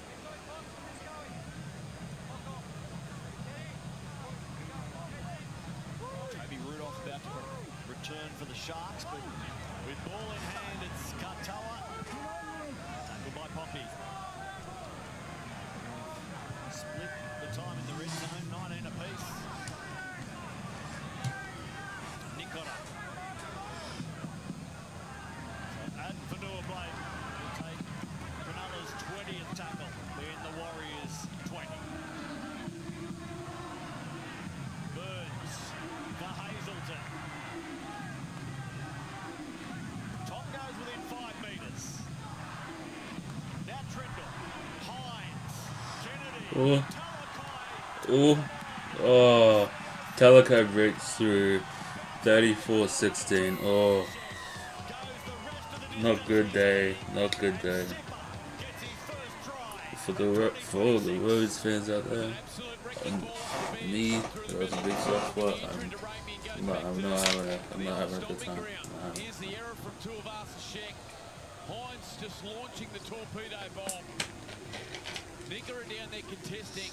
About to return for the Sharks, but with ball in hand, it's Katoa. Tackled by Poppy. Split the time in the red zone, 19 apiece. Nikota. So Aden Fanua-Blake will take Cronulla's 20th tackle in the Warriors' 20. Hazelton. Tom goes within 5 metres. Now Trindle. Hines. Kennedy. Oh. Oh. Talakai breaks through 34-16. Oh. Not good day. Not good day. For the Rose fans out there. Me, that was a big soft spot. I'm not having a good time. Here's the error from Tuivasa-Sheck. Hines just launching the torpedo bomb. Nicker down there contesting.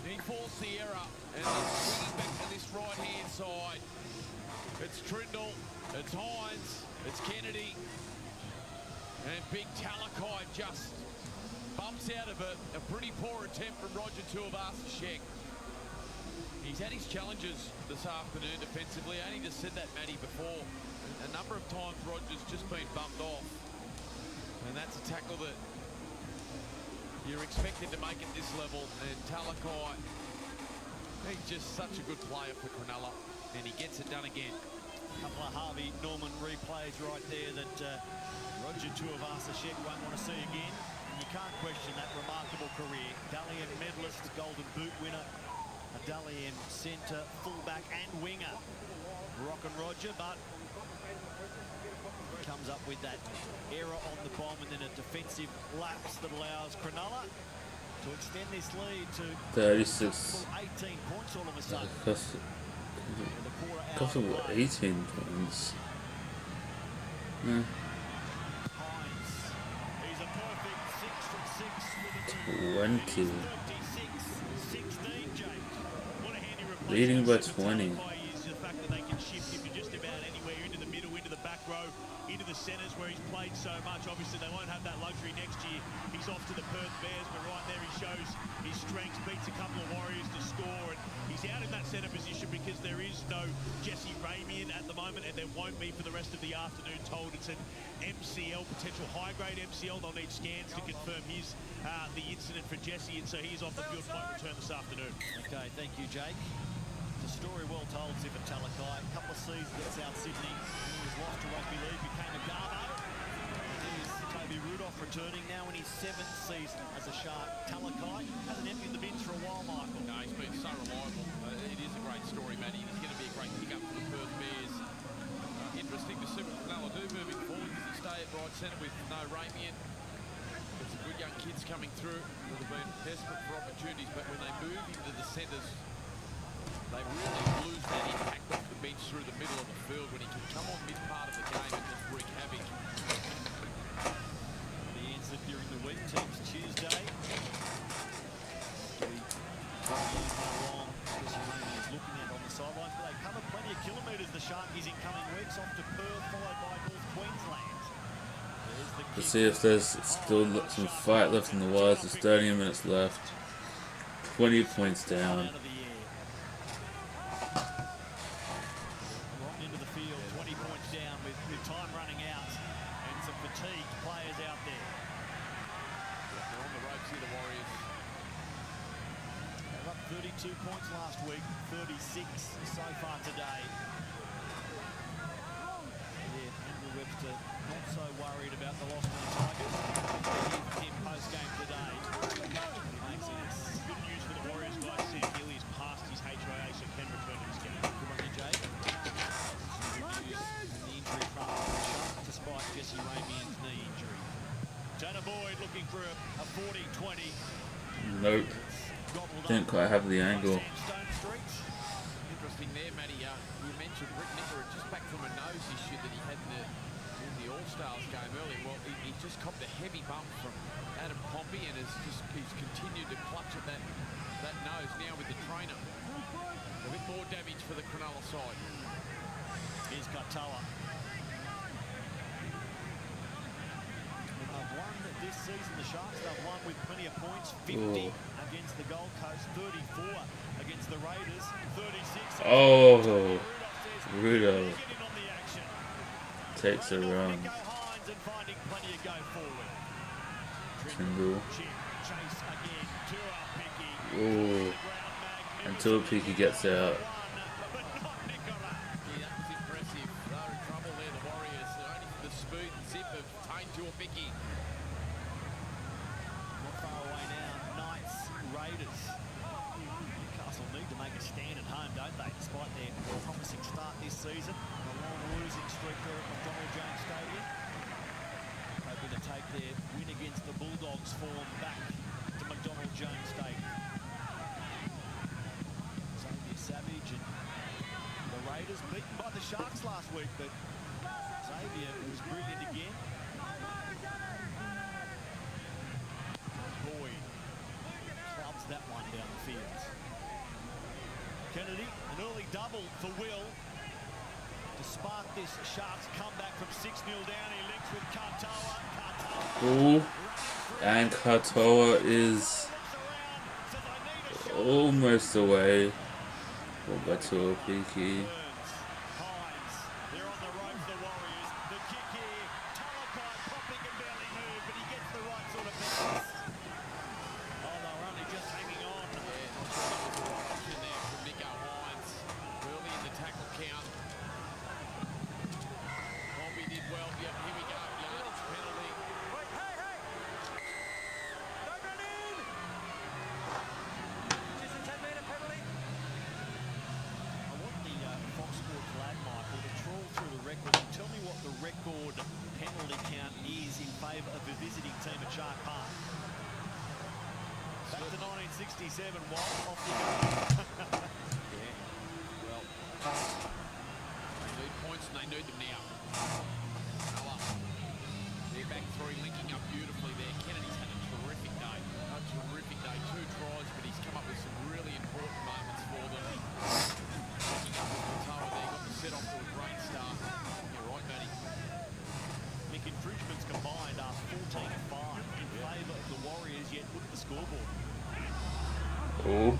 He forced the error and then swinging back to this right-hand side. It's Trindle, it's Hines, it's Kennedy, and Big Talakai just bumps out of it. A pretty poor attempt from Roger Tuivasa-Sheck. He's had his challenges this afternoon defensively. I only just said that, Matty, before. A number of times Roger's just been bumped off. And that's a tackle that you're expected to make at this level. And Talakai, he's just such a good player for Cronulla. And he gets it done again. A couple of Harvey Norman replays right there that Roger Tuivasa-Sheck won't want to see again. And you can't question that remarkable career. Dalian medalist, Golden Boot winner. A Dalian centre, fullback and winger. Rockin' Roger, but comes up with that error on the bomb and then a defensive lapse that allows Cronulla to extend this lead to 36. 18 points all of a sudden. Cost of 18 points. Yeah. Hines, he's a perfect 6 from 6 with a 20. 16, Jake. What a handy replacement. Leading by 20. Is the fact that they can shift him to just about anywhere, into the middle, into the back row, into the centres where he's played so much. Obviously, they won't have that luxury next year. He's off to the Perth Bears, but right there he shows his strengths, beats a couple of Warriors to score, and he's out in that centre position because there is no Jesse Ramian at the moment, and there won't be for the rest of the afternoon. Told it's an MCL, potential high-grade MCL. They'll need scans to confirm his the incident for Jesse, and so he's off the field, might return this afternoon. Okay, thank you, Jake. It's a story well told, Ziva Talakai. A couple of seasons at South Sydney. He was lost to rugby league, became a Garbo. And here's Toby Rudolph returning now in his 7th season as a Shark. Talakai hasn't emptied the bins for a while, Michael. No, he's been so reliable. It is a great story, Matty. He's going to be a great pickup for the Perth Bears. Interesting to see what Cronulla do moving forward. Does he stay at right centre with no Ramian? There's some good young kids coming through that have been desperate for opportunities, but when they move into the centres, they really lose that impact off the bench through the middle of the field when he can come on mid part of the game and just wreak havoc. The answer during the week, teams Tuesday. How long is looking at on the sidelines, but they cover plenty of kilometres, the Sharkies, in coming weeks, off to Perth, followed by North Queensland. Let's see if there's still some fight left in the Wires. There's 30 minutes left. 20 points down. Long into the field, 20 points down with time running out and some fatigued players out there. They're on the ropes here, the Warriors. They were up 32 points last week, 36 so far today. Yeah, Andrew Webster not so worried about the loss to the Tigers. Him post-game today. He makes sense. Good news for the Warriors, guys. Sam Healy is past his HIA, so can return to this game. Good on you, Jake. Good news in the injury front of the Sharks, despite Jesse Ramian's knee injury. Tanner Boyd looking for a 40-20. Nope. Didn't quite have the angle. Interesting there, Matty. You mentioned Rick Nicker just back from a nose issue that he had in the All-Stars game earlier. Well, he just copped a heavy bump from Adam Pompey and he's continued to clutch at that nose now with the trainer. A bit more damage for the Cronulla side. Here's Katoa. They've won this season, the Sharks. They've won with plenty of points. 50 against the Gold Coast, 34 against the Raiders, 36. Oh, Rudo takes a run. Tindall. Oh, until Picky gets out. Despite their promising start this season, a long losing streak there at McDonald Jones Stadium. Hoping to take their win against the Bulldogs form back to McDonald Jones Stadium. Xavier Savage and the Raiders beaten by the Sharks last week, but Xavier was brilliant again. Boyd clubs that one down the field. Kennedy, an early double for Will to spark this Sharks comeback from 6-0 down. He links with Katoa. Ooh, and Katoa is almost away. What about Tuapiki? They're on the ropes, the Warriors. The kick here. Talakai popping and barely move, but he gets the right sort of balance. Oh, they were only just hanging on. Count. Bobby did well. Yep, here we go. Yardage penalty. Wait, hey! Don't run in! Just a 10-metre penalty. I want the Fox Sports lad, Michael, to trawl through the record and tell me what the record penalty count is in favour of the visiting team at Shark Park. Back to 1967, off the Yeah. Well, they need points and they need them now. They're back three, linking up beautifully there. Kennedy's had a terrific day. A terrific day. 2 tries, but he's come up with some really important moments for them. Linking up with Katoa there, got the set off to a great start. You're right, Matty. Mick infringements combined are 14-5 in favour of the Warriors, yet look at the scoreboard. Oh.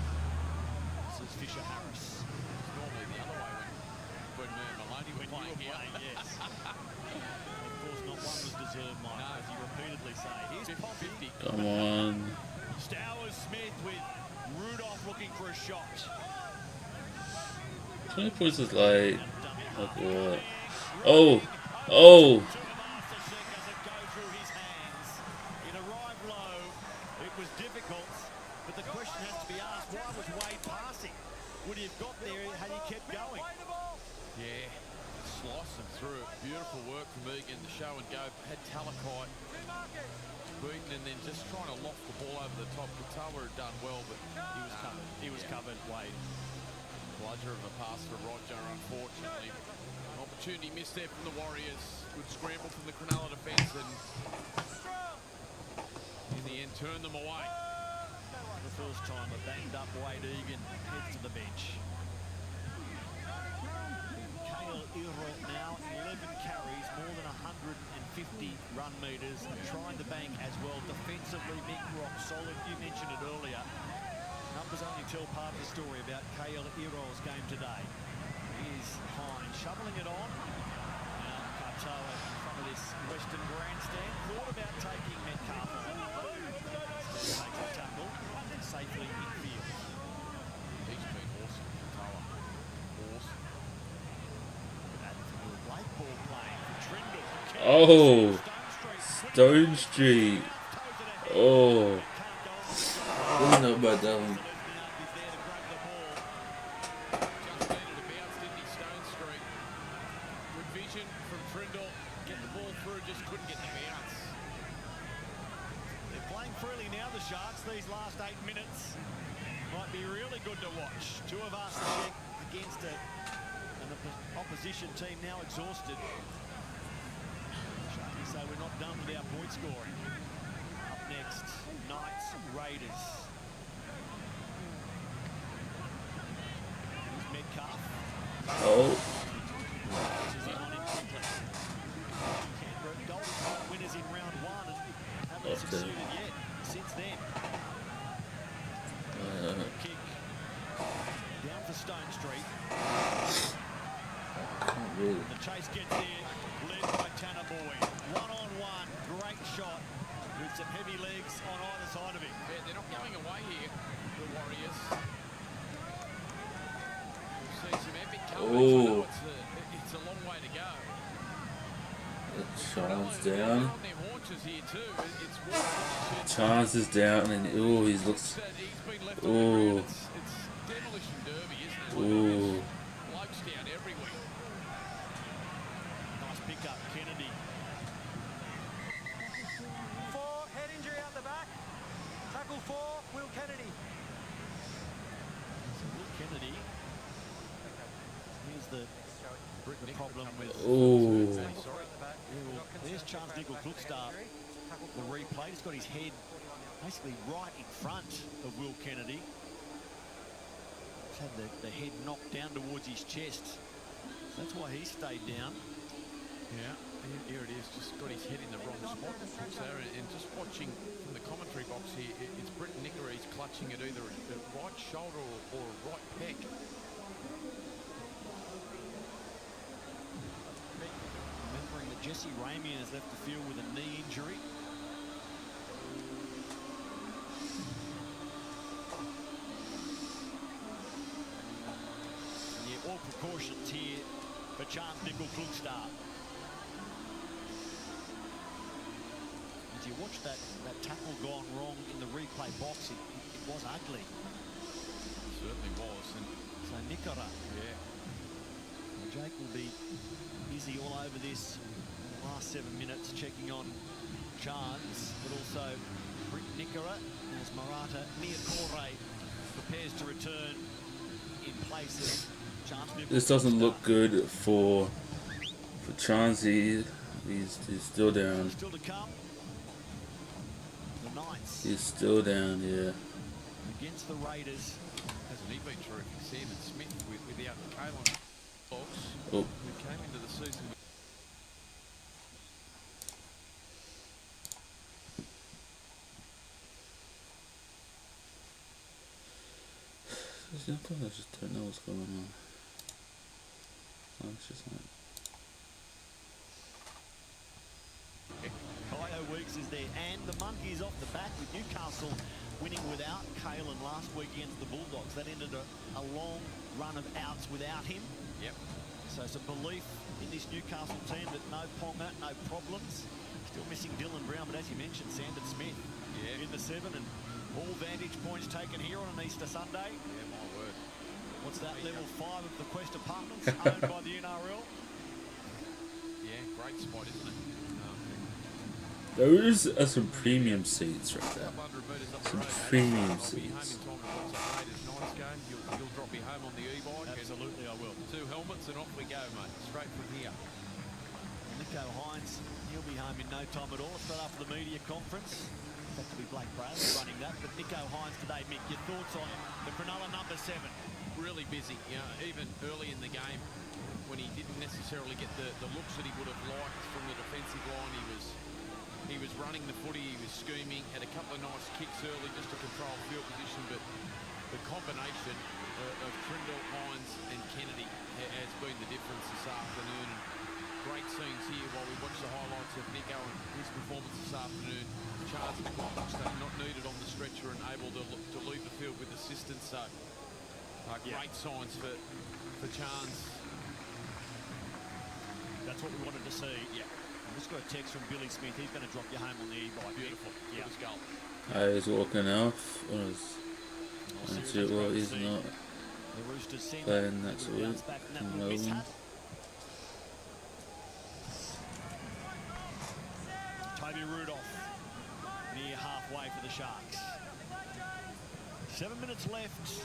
This is Fisher Harris. It's normally the other way when Maloney were playing here. Yes. Of course, not one was deserved, Mike, No. as you repeatedly say. Here's 50-50. Come on. Stowers Smith with Rudolph looking for a shot. 20 points is like what? Oh! Oh! To the master sink as it goes through his hands. but the question has to be asked, why was Wade passing? Would he have got there had he kept going? Yeah, slicing through it. Beautiful work from Egan, the show and go. Had Talakai beaten and then just trying to loft the ball over the top. Katawa had done well, but He was covered. He was covered, Wade. bludger of a pass for Roger, unfortunately. An opportunity missed there from the Warriors. Good scramble from the Cronulla defence and in the end turned them away. The first time a banged up Wade Egan heads to the bench. Kale Iro now 11 carries, more than 150 run metres, and trying to bank as well. Defensively, Mick rock solid. You mentioned it earlier. Numbers only tell part of the story about Kale Iro's game today. Here's Hines shoveling it on. Now Katoa in front of this Western grandstand. Thought about taking Metcalf on. Takes a tackle safely infield. He's been awesome, Katawa. Awesome. That late ball playing for Trindle. Oh, Stone Street. Oh, I don't know about that one. Just needed a bounce, didn't he, Stone Street? Good vision from Trindle. Get the ball through, just couldn't get the bounce. They're playing freely now, the Sharks. These last 8 minutes might be really good to watch. Two of us against an opposition team now exhausted. Sharkies say we're not done with our point scoring. Up next, Knights Raiders. Here's Metcalf. Oh, Catches him on him quickly. Canberra Golden Cup winners in round 1 and haven't succeeded yet since then. Kick down for Stone Street. can't really. The chase gets there, led by Tanner Boyd. One-on-one, great shot with some heavy legs on either side of him. Yeah, they're not going away here, the Warriors. We'll see some epic comebacks. I know it's a long way to go. Chance down. On their haunches here too. It's worth it. Chance is down, and oh, he looks. He's been left on the ground. Oh, It's demolition derby, isn't it? oh. Blokes down everywhere. Nice pick-up, Kennedy. 4, head injury out the back. Tackle 4, Will Kennedy. So Will Kennedy. Here's the problem with... Oh. Sorry. There's Charles Nickel-Klukstar. The replay. He's got his head basically right in front of Will Kennedy. He's had the head knocked down towards his chest. So that's why he stayed down. Yeah, here it is. Just got his head in the wrong spot, Sarah. And just watching from the commentary box here, it's Britt Nicker. He's clutching at either a right shoulder or a right pec. Remembering that Jesse Ramian has left the field with a knee injury. And yeah, all precautions here for Chance Nickel-Klukstar. As you watch that tackle gone wrong in the replay box, it was ugly. Certainly was. And So Nicola, yeah, Jake will be busy all over this in the last 7 minutes, checking on Chance, but also Britt Nicola as Marata Niakore prepares to return in place of Chance. This doesn't look good for Chauncey. He's still down. Still to come. The Knights He's still down. Yeah. against the Raiders. hasn't he been terrific? Sam and Smith without Kalen Fox, Oh. who came into the season with Sometimes I just don't know what's going on. Oh, it's just like. Kyo Weeks is there, and the Monkeys off the back with Newcastle winning without Kalen last week against the Bulldogs. That ended a long run of outs without him. Yep. So some belief in this Newcastle team that no Ponga, no problems. Still missing Dylan Brown, but as you mentioned, Sandon Smith in the 7, and All vantage points taken here on an Easter Sunday. Yeah, my word. What's that, level 5 of the Quest Apartments owned by the NRL? Yeah, great spot, isn't it? Those are some premium seats right there. Some premium seats. You'll drop me home on the e-bike. Absolutely, I will. 2 helmets and off we go, mate. Straight from here. Nico Hines, he'll be home in no time at all. Straight after the media conference. That could be Blake Braille running that. But Nico Hines today, Mick, your thoughts on the Cronulla number 7? Really busy. You know, even early in the game, when he didn't necessarily get the looks that he would have liked from the defensive line, he was running the footy, he was scheming, had a couple of nice kicks early just to control field position, but the combination of Trindle, Hines and Kennedy has been the difference this afternoon. And great scenes here while we watch the highlights of Nico and his performance this afternoon. Charles not needed on the stretcher and able to leave the field with assistance. So great signs for Chance. That's what we wanted to see. Yeah. I just got a text from Billy Smith. He's going to drop you home on the e-bike. Beautiful. Yeah. Good goal. He's walking off. Well, he's not The Roosters send playing next week back in that in little Melbourne. mishap. Toby Rudolph near halfway for the Sharks. 7 minutes left.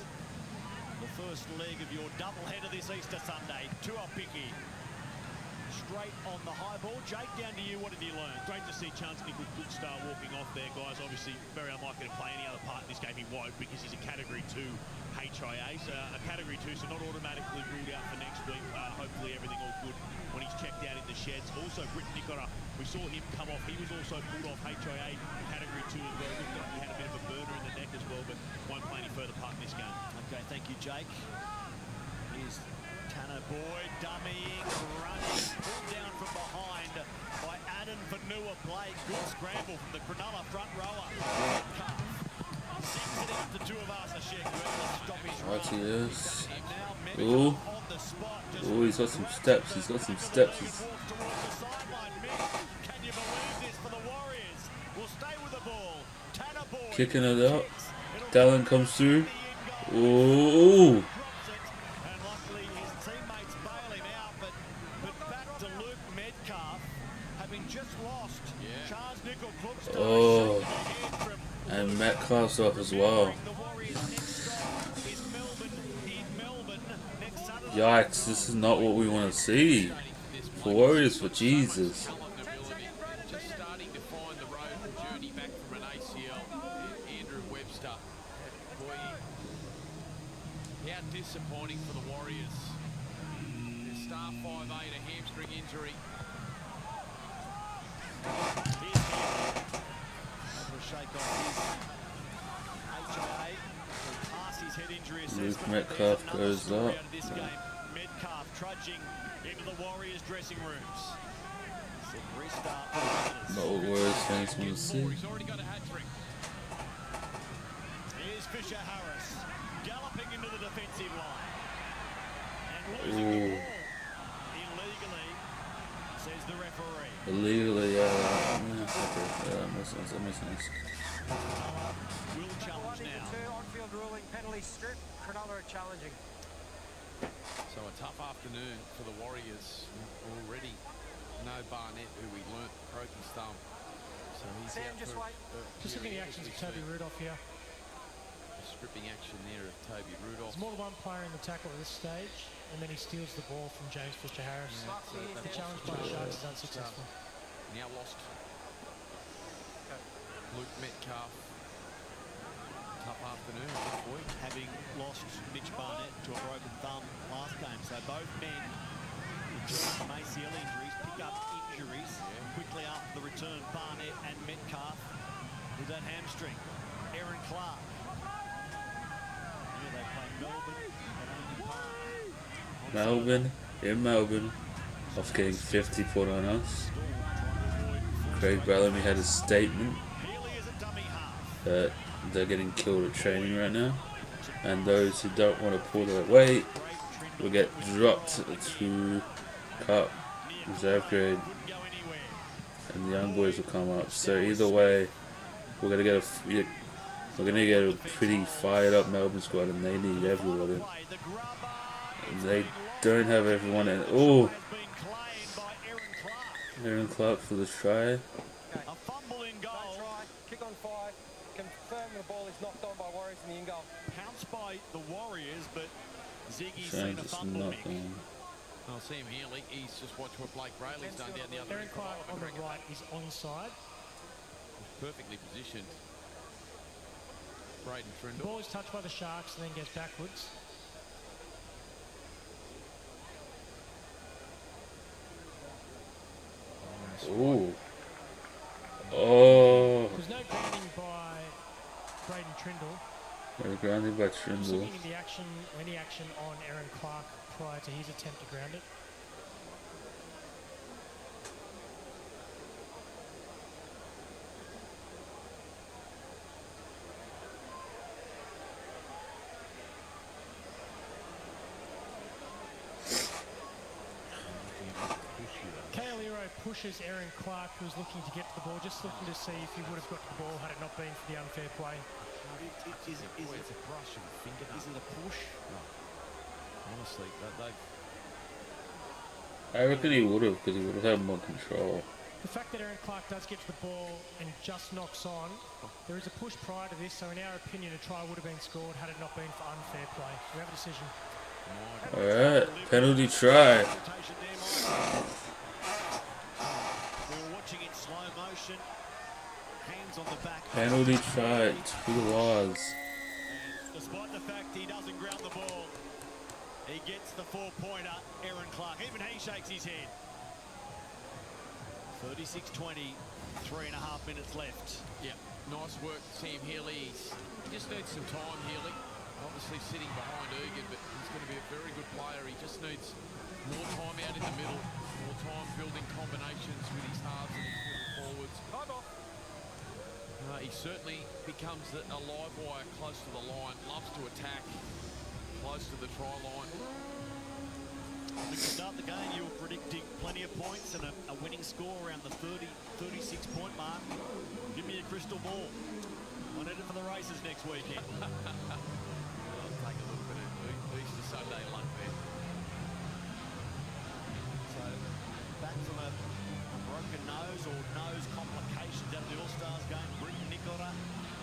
The first leg of your doubleheader this Easter Sunday. Tuapiki straight on the high ball. Jake, down to you. What have you learned? Great to see Chance Nickel good start walking off there, guys. Obviously, very unlikely to play any other part in this game. He won't, because he's a Category 2 HIA. So a Category 2, so not automatically ruled out for next week. Hopefully everything all good when he's checked out in the sheds. Also, Britton Nicola, we saw him come off. He was also pulled off HIA Category 2 as well. Looked like he had a bit of a burner in the neck as well, but won't play any further part in this game. Okay, thank you, Jake. Here's Tanner Boyd dummying, running, pulled down from behind by Adam Vanua Blake. Good scramble from the Cronulla front rower. Sings it out to two of us. Stop his run. Right, he is. And now Ooh. Medical on the spot. Oh, he's got some steps. He's got some steps. He's Walk towards the sideline. Mick, can you believe this for the Warriors? We'll stay with the ball. Tanner Boyd kicking it up. kicks. It'll Dallin comes through. be in goal. Oh, Drops it, and luckily his teammates bail him out, but back to Luke Metcalf, having just lost. Charles Nickel Klubster Oh. shaking the head from and Metcalf's off as well. the Warriors' next stop is Melbourne in Melbourne next Saturday. Yikes, this is not what we want to see. For Warriors, for Jesus. Just starting to find the road and journey back from an ACL. Andrew Webster. Boy, how disappointing for the Warriors. Their star 5'8", a hamstring injury. Here's Henry. Over a shake off his HIA. He'll pass his head injury assessment. Metcalf There's another goes story up. out of this game. Metcalf trudging into the Warriors' dressing rooms. Said restart for the Not what Warriors fans want to see. He's already got a hat-trick. Here's Fisher Harris galloping into the defensive line and losing Ooh. the ball illegally, says the referee. Illegally, yeah. Okay, that makes sense. That makes sense. Will challenge now. 1-2 on-field ruling, penalty strip. Cronulla are challenging. So a tough afternoon for the Warriors already. No Barnett, who we learnt broke his thumb. So he's Sam, out just for wait. Just looking at the actions of Toby Rudolph here. stripping action there of Toby Rudolph. There's more than one player in the tackle at this stage, and then he steals the ball from James Fisher-Harris. The challenge by the Sharks is unsuccessful. Now lost. Luke Metcalf. Tough afternoon this week. Having lost Mitch Barnett to a broken thumb last game. So both men return from ACL injuries, pick up injuries quickly after the return. Barnett and Metcalf with that hamstring. Aaron Clark. Here they play Melbourne at Owney Park. Melbourne, in Melbourne, after getting 50 put on us. Craig Bellamy had a statement Healy is a dummy half. that they're getting killed at training right now, and those who don't want to pull their weight will get dropped to Cup reserve grade, and the young boys will come up. So either way, we're gonna get We're gonna get a pretty fired up Melbourne squad, and they need everyone. And they don't have everyone in. Oh, Aaron Clark for the try. A fumble in goal. Try, kick on 5. Confirm the ball is knocked on by Warriors in the in goal. Pounced by the Warriors, but Ziggy's Trying seen a to fumble. knock Mick. on. Well, Sam Healy, he's just watched what Blake Brayley's done down the other Aaron end. Clark on the right is onside. Perfectly positioned. Braden The Trindle. ball is touched by the Sharks and then goes backwards. Ooh. Oh. There's no grounding by Braden Trindle. They're grounded by Just Trindle. looking at the action, any action on Aaron Clark prior to his attempt to ground it. Pushes Aaron Clark, who's looking to get to the ball, just looking to see if he would have got to the ball had it not been for the unfair play. Is it a brush of a finger? Is it a push? No. Honestly, I reckon he would have, because he would have had more control. The fact that Aaron Clark does get to the ball and just knocks on, there is a push prior to this, so in our opinion, a try would have been scored had it not been for unfair play. We have a decision. Alright, penalty try. Watching it slow motion, hands on the back. Penalty try, 2 laws. And despite the fact he doesn't ground the ball, he gets the 4-pointer, Aaron Clark. Even he shakes his head. 36-20, 3.5 minutes left. yeah, nice work, Sam Healy. He just needs some time, Healy. Obviously sitting behind Egan, but he's going to be a very good player. He just needs more time out in the middle, more time building combinations with his halves and his forwards. He certainly becomes a live wire close to the line, loves to attack, close to the try line. To start the game, you were predicting plenty of points and a winning score around the 36-point mark. Give me a crystal ball. I'm headed for the races next weekend. I'll take a little bit of Easter Sunday luck there. So, back from a broken nose or nose complications out of the All-Stars game, Britton Nicola.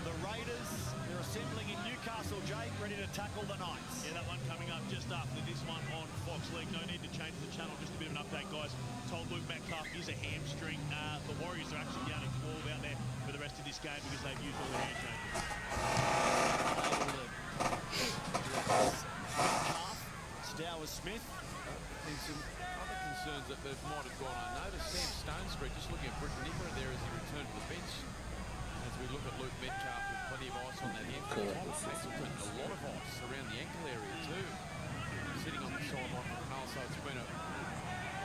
The Raiders, they're assembling in Newcastle, Jake, ready to tackle the Knights. Yeah, that one coming up just after this one on Fox League. No need to change the channel, just a bit of an update, guys. Told Luke Metcalf is a hamstring. The Warriors are actually down in 12 out there for the rest of this game because they've used all the hand changes. Stowers Smith. There's some other concerns that might have gone unnoticed. Sam Stonesbury just looking at Britton Nicola there as he returned to the bench. As we look at Luke Metcalf with plenty of ice on that hamstring. Thomas Hazelton, a lot of ice around the ankle area too. Sitting on the sideline for Canal, so it's been a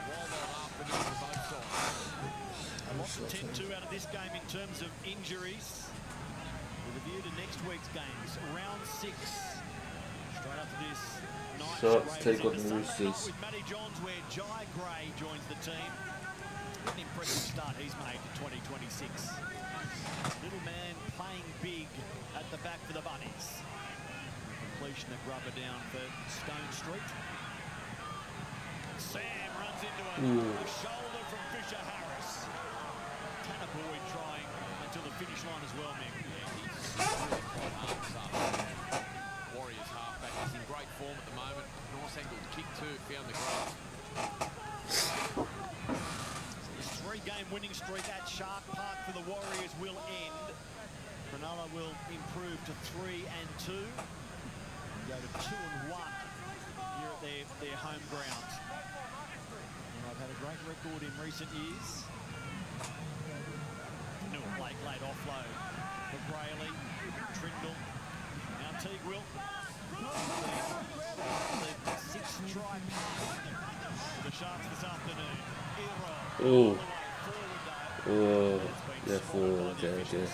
wild afternoon for both sides. A lot to tend to out of this game in terms of injuries. With a view to next week's games, round 6. Straight after this, Knights Shots Raiders take on into the Sunday night Roosters. with Matty Johns, where Jai Gray joins the team. What an impressive start he's made to 2026. Little man playing big at the back for the Bunnies. Completion of rubber down for Stone Street. Sam runs into a shoulder from Fisher Harris. Tanner Boyd trying until the finish line as well, Mick. Warriors halfback is in great form at the moment. Nice angled kick too, found the grass. This 3-game winning streak at Shark Park for the Warriors will end. Cronulla will improve to 3-2 and go to 2-1 here at their home ground. And they've had a great record in recent years. New Blake late offload for Brayley, Trindle, now Teague-Wilt. The 6th try for the Sharks this afternoon. Oh. Oh. Yeah, forward. Okay, okay.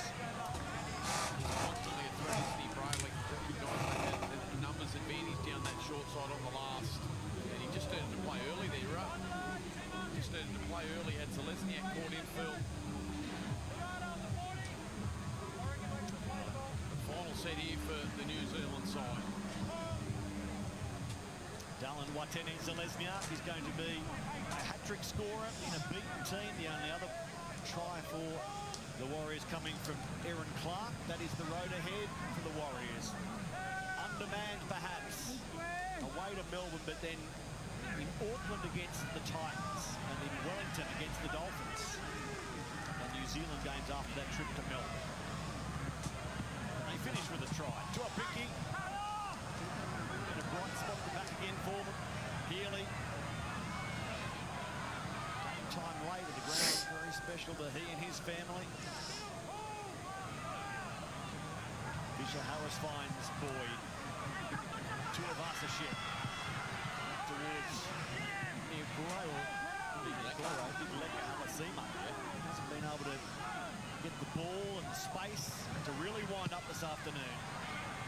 Constantly a threat, Anthony Brayley. Recognising that numbers advantage down that short side on the last. And he just needed to play early there, right? Just needed to play early, had Zelezniak caught in field. The final set here for the New Zealand side. Dallin Watene-Zelezniak is going to be a hat-trick scorer in a beaten team. The only other try for the Warriors coming from Aaron Clark. That is the road ahead for the Warriors. Undermanned perhaps, away to Melbourne, but then in Auckland against the Titans and in Wellington against the Dolphins. And New Zealand games after that trip to Melbourne. They finish with a try. Tuapiki. In a bright spot back again for them. Healy. Game time late at the ground. Very special to he and his family. Fisher Harris finds Boyd. Tuivasa-Sheck towards Neogrow. Big Leka Halasima. Hasn't been able to get the ball and space to really wind up this afternoon.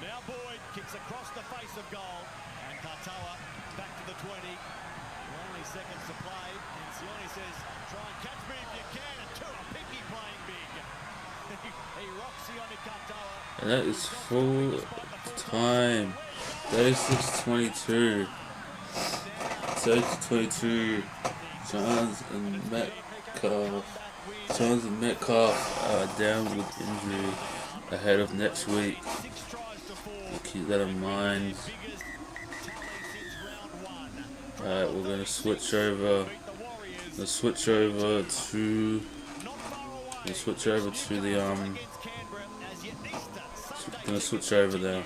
Now Boyd kicks across the face of goal, and Katoa back to the 20. Only seconds to play, and Sione says, try and catch me if you can, and Tuapiki playing big. He rocks Sione Katoa. And that is full time. 36-22. 36-22. Johns and Metcalf are down with injury ahead of next week. Keep that in mind. Alright, we're gonna switch over. Let's switch over to the gonna switch over now.